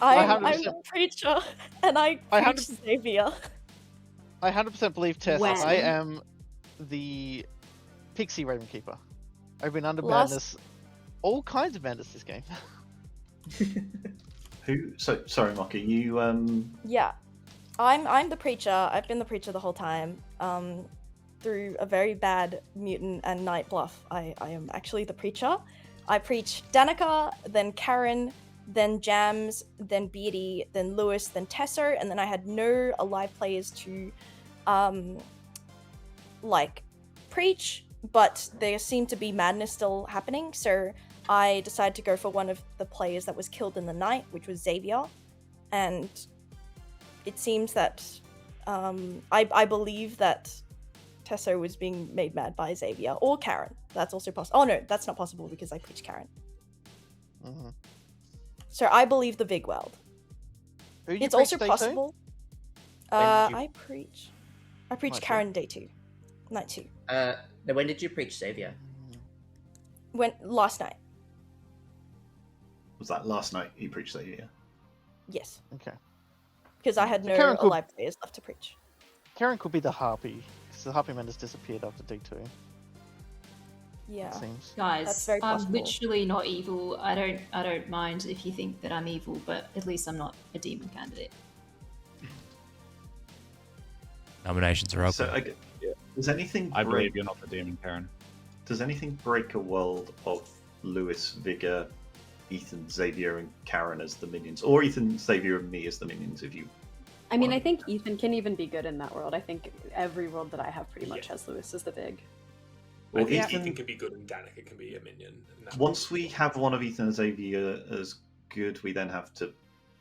I'm 100%. the preacher, and I I preach Xavier. I 100% believe Tess. When? I am the Pixie Raven Keeper. I've been under Last- madness, all kinds of madness this game. Who? So sorry, Mocky. You Yeah, I'm the preacher. I've been the preacher the whole time. Through a very bad mutant and night bluff, I am actually the preacher. I preach Danica, then Karen, then Jams, then Beardy, then Lewis, then Tesser, and then I had no alive players to, preach, but there seemed to be madness still happening, so I decided to go for one of the players that was killed in the night, which was Xavier, and it seems that, I believe that Tesser was being made mad by Xavier, or Karen. That's also possible. Oh no, that's not possible because I preach Karen. Mhm. So I believe the big world. Who you It's also preach day two? possible. When did you- I preach Night two. Karen day 2, night 2. Now, when did you preach Xavier? Last night. was that last night you preached that here? Yes, Okay. because I had So no Karen could- alive players left to preach. Karen could be the Harpy, because the Harpy man has disappeared after D2. Yeah. It seems. Guys, That's very I'm possible. literally not evil. I don't mind if you think that I'm evil, but at least I'm not a demon candidate. Nominations are open. So, does anything I break? believe you're not the demon, Karen. Does anything break a world of Lewis, Vigor, Ethan, Xavier, and Karen as the minions, or Ethan, Xavier, and me as the minions? If you, I mean, I think Ethan can even be good in that world. I think every world that I have pretty much has Lewis as the big. Well, I think Ethan- Ethan can be good and Danica can be a minion. in that once we have one of Ethan and Xavier as good, we then have to.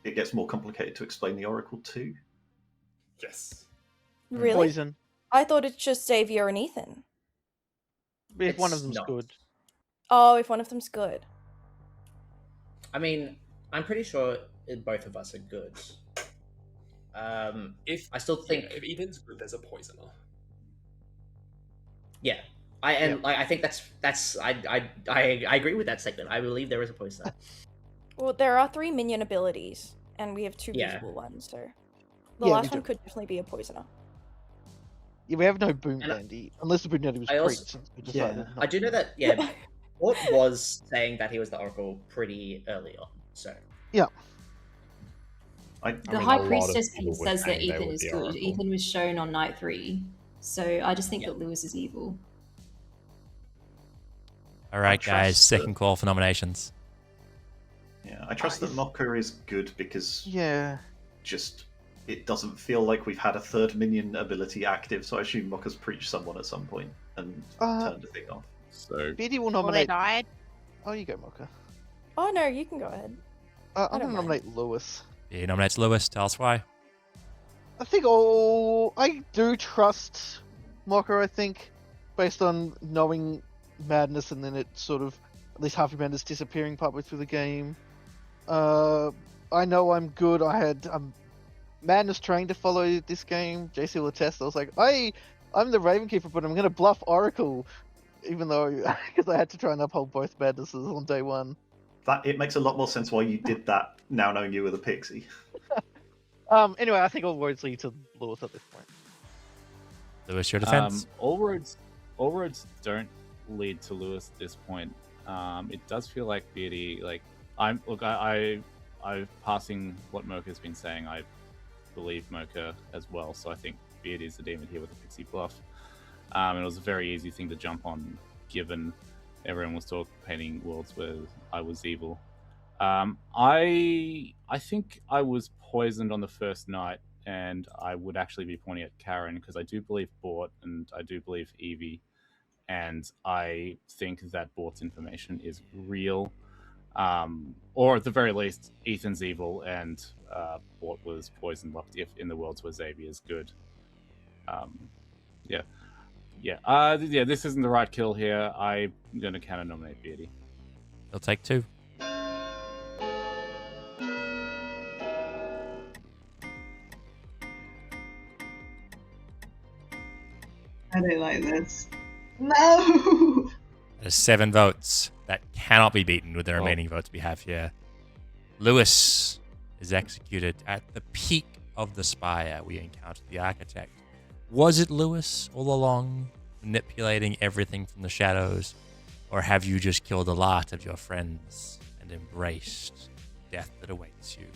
It gets more complicated to explain the Oracle too. Yes. Really? Poison. I thought it's just Xavier and Ethan. If one of It's them's not. good. Oh, if one of them's good. I mean, I'm pretty sure both of us are good. If I still think, if Ethan's good, there's a poisoner. yeah, I think that's I agree with that statement. I believe there is a poisoner. Well, there are 3 minion abilities, and we have 2 Yeah. visible ones, so the Yeah, we last one do. could definitely be a poisoner. Yeah, we have no Boom And I- Dandy, unless the Boom Dandy was I also- preached, since we decided I not do to. know that. Yeah, Port was saying that he was the Oracle pretty early on. So The High Priestess piece says that Ethan is good. Ethan was shown on night 3, so I just think that Lewis is evil. All right, guys. trust Second call for nominations. Yeah, I trust that Mocker is good because Yeah. just it doesn't feel like we've had a third minion ability active, so I assume Mocker's preached someone at some point and turned the thing off. So Beardy will Well, they nominate. died. Oh, you go, Mocha. Oh no, you can go ahead. I'm don't gonna mind. nominate Lewis. He nominates Lewis. Tell us why. I think I do trust Mocker, I think, based on knowing Madness and then it sort of, at least half of Madness disappearing partway through the game. I know I'm good. I'm Madness trained to follow this game. JC will test. I was like, I'm the Raven Keeper, but I'm going to bluff Oracle, even though, because I had to try and uphold both Madnesses on day one. That it makes a lot more sense why you did that now knowing you were the pixie. Anyway, I think all roads lead to Lewis at this point. Lewis, your defense. All roads don't lead to Lewis at this point. It does feel like Beardy. Like I'm passing what Mocha's been saying. I believe Mocha as well. So I think Beardy is the demon here with the pixie bluff. And it was a very easy thing to jump on, given everyone was painting worlds where I was evil. I think I was poisoned on the first night, and I would actually be pointing at Karen because I do believe Bort and I do believe Evie, and I think that Bort's information is real. Or at the very least, Ethan's evil and Bort was poison locked if in the worlds where Xavier's good. This isn't the right kill here. I'm going to counter nominate Beardy. He'll take 2. I don't like this. No! There's 7 votes. That cannot be beaten with the remaining votes we have here. Lewis is executed at the peak of the spire. We encountered the architect. Was it Lewis all along, manipulating everything from the shadows? Or have you just killed a lot of your friends and embraced death that awaits you?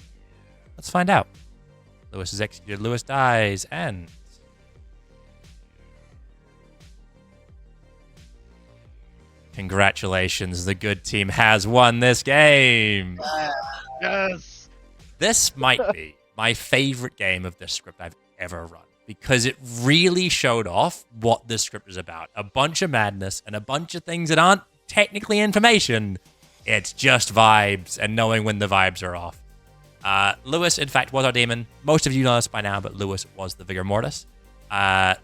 Let's find out. Lewis is executed. Lewis dies, and congratulations, the good team has won this game. Yes. This might be my favorite game of this script I've ever run, because it really showed off what this script is about. A bunch of madness and a bunch of things that aren't technically information. It's just vibes and knowing when the vibes are off. Lewis, in fact, was our demon. Most of you know this by now, but Lewis was the Vigor Mortis.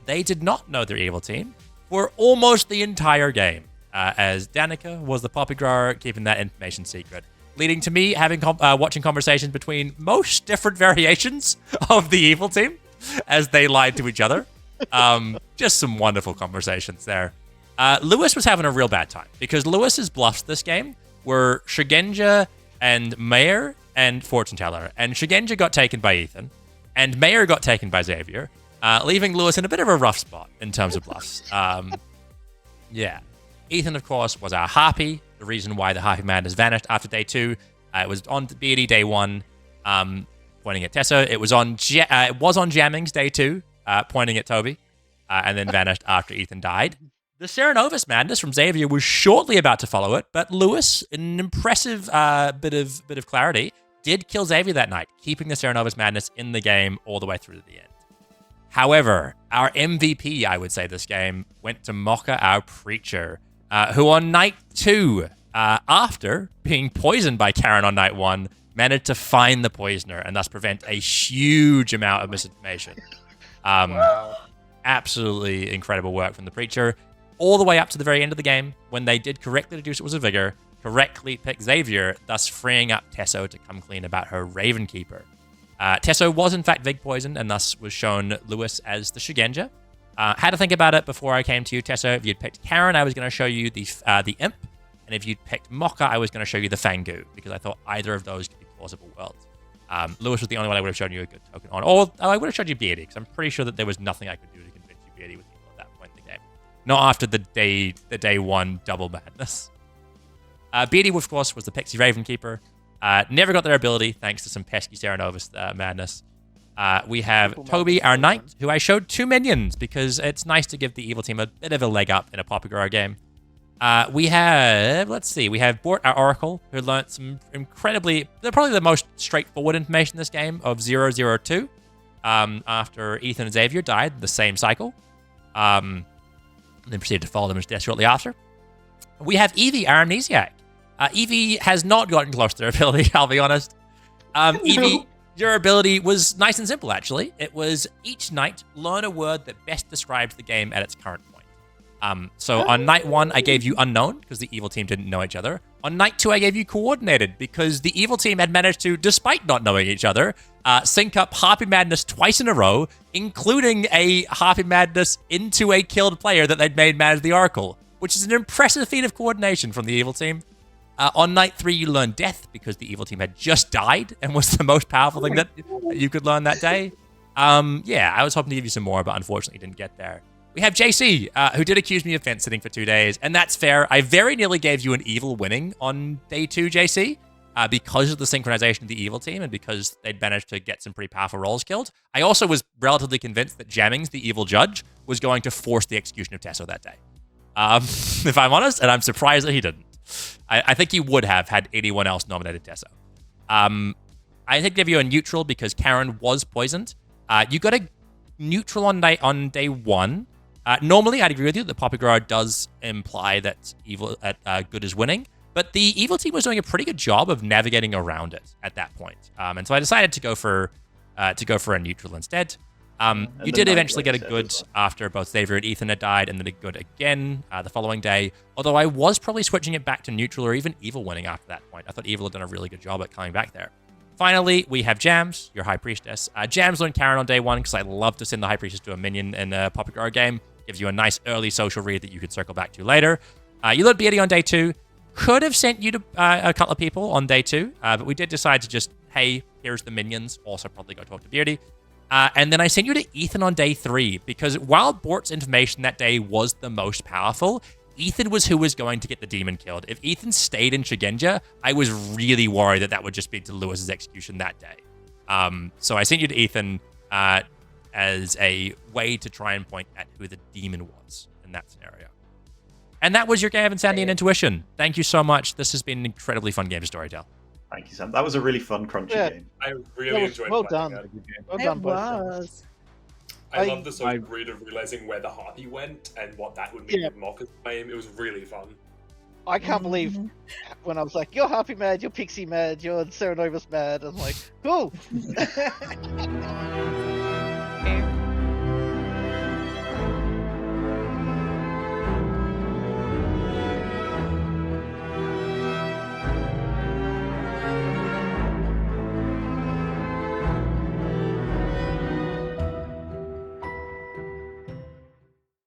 They did not know their evil team for almost the entire game, as Danica was the poppy grower, keeping that information secret, leading to me having watching conversations between most different variations of the evil team as they lied to each other. Just some wonderful conversations there. Lewis was having a real bad time because Lewis's bluffs this game were Shigenja and Mayor and Fortune Teller, and Shigenja got taken by Ethan, and Mayor got taken by Xavier, leaving Lewis in a bit of a rough spot in terms of bluffs. Yeah. Ethan, of course, was our Harpy, the reason why the Harpy Madness vanished after day 2. It was on Beardy day 1, pointing at Tessa. It was on Jammings day 2, pointing at Toby, and then vanished after Ethan died. The Serenovus Madness from Xavier was shortly about to follow it, but Lewis, in an impressive bit of clarity, did kill Xavier that night, keeping the Serenovus Madness in the game all the way through to the end. However, our MVP, I would say, this game went to Mocha, our Preacher, who on night 2, after being poisoned by Karen on night 1, managed to find the poisoner and thus prevent a huge amount of misinformation. Wow. Absolutely incredible work from the Preacher. All the way up to the very end of the game, when they did correctly deduce it was a Vigor, correctly pick Xavier, thus freeing up Tesso to come clean about her Ravenkeeper. Tesso was in fact Vig poisoned and thus was shown Lewis as the Shigenja. Had to think about it before I came to you, Tesso. If you'd picked Karen, I was going to show you the Imp, and if you'd picked Mocha, I was going to show you the Fangu, because I thought either of those could be plausible worlds. Lewis was the only one I would have shown you a good token on, or I would have showed you Beardy, because I'm pretty sure that there was nothing I could do to convince you Beardy was evil at that point in the game. Not after the day 1 double madness. Beardy, of course, was the Pixie Ravenkeeper. Never got their ability, thanks to some pesky Serenovus madness. We have Toby, our Knight, who I showed 2 minions, because it's nice to give the evil team a bit of a leg up in a Poppygoro game. We have Bort, our Oracle, who learnt some probably the most straightforward information in this game of 002, after Ethan and Xavier died the same cycle. Then proceeded to follow them as death shortly after. We have Evie, our Amnesiac. Evie has not gotten close to their ability, I'll be honest. Evie, your ability was nice and simple, actually. It was each night learn a word that best describes the game at its current point. So on night 1, I gave you Unknown, because the evil team didn't know each other. On night 2, I gave you Coordinated, because the evil team had managed to, despite not knowing each other, sync up Harpy Madness twice in a row, including a Harpy Madness into a killed player that they'd made mad as the Oracle, which is an impressive feat of coordination from the evil team. On night 3, you learned Death, because the evil team had just died and was the most powerful thing that you could learn that day. I was hoping to give you some more, but unfortunately didn't get there. We have JC, who did accuse me of fence sitting for 2 days, and that's fair. I very nearly gave you an evil winning on day 2, JC. because of the synchronization of the evil team and because they'd managed to get some pretty powerful rolls killed. I also was relatively convinced that Jammings, the evil judge, was going to force the execution of Tesso that day. If I'm honest, and I'm surprised that he didn't. I think he would have had anyone else nominated Tesso. I think give you a neutral because Karen was poisoned. You got a neutral on day one. Normally, I'd agree with you that Poppy Grower does imply that good is winning, but the evil team was doing a pretty good job of navigating around it at that point. And so I decided to go for a neutral instead. You did eventually get a good after both Xavier and Ethan had died, and then a good again the following day. Although I was probably switching it back to neutral or even evil winning after that point. I thought evil had done a really good job at coming back there. Finally, we have Jams, your High Priestess. Jams learned Karen on day one because I love to send the High Priestess to a minion in a Poppy Grower game. Gives you a nice early social read that you could circle back to later. You learned Beardy on day two. Could have sent you to a couple of people on day two, but we did decide to just, hey, here's the minions. Also probably go talk to Beardy. And then I sent you to Ethan on day three because while Bort's information that day was the most powerful, Ethan was who was going to get the demon killed. If Ethan stayed in Shigenja, I was really worried that would just lead to Lewis's execution that day. So I sent you to Ethan as a way to try and point at who the demon was in that scenario. And that was your Gavin, Sandy, and Intuition. Thank you so much. This has been an incredibly fun game to Storytell. Thank you, Sam. That was a really fun, crunchy game. I really enjoyed well playing done. it. Well done, both was. I love the social read of realizing where the Harpy went and what that would mean with Mocker's claim. It was really fun. I can't believe when I was like, you're Harpy mad, you're Pixie mad, you're Serenovus mad. I'm like, cool.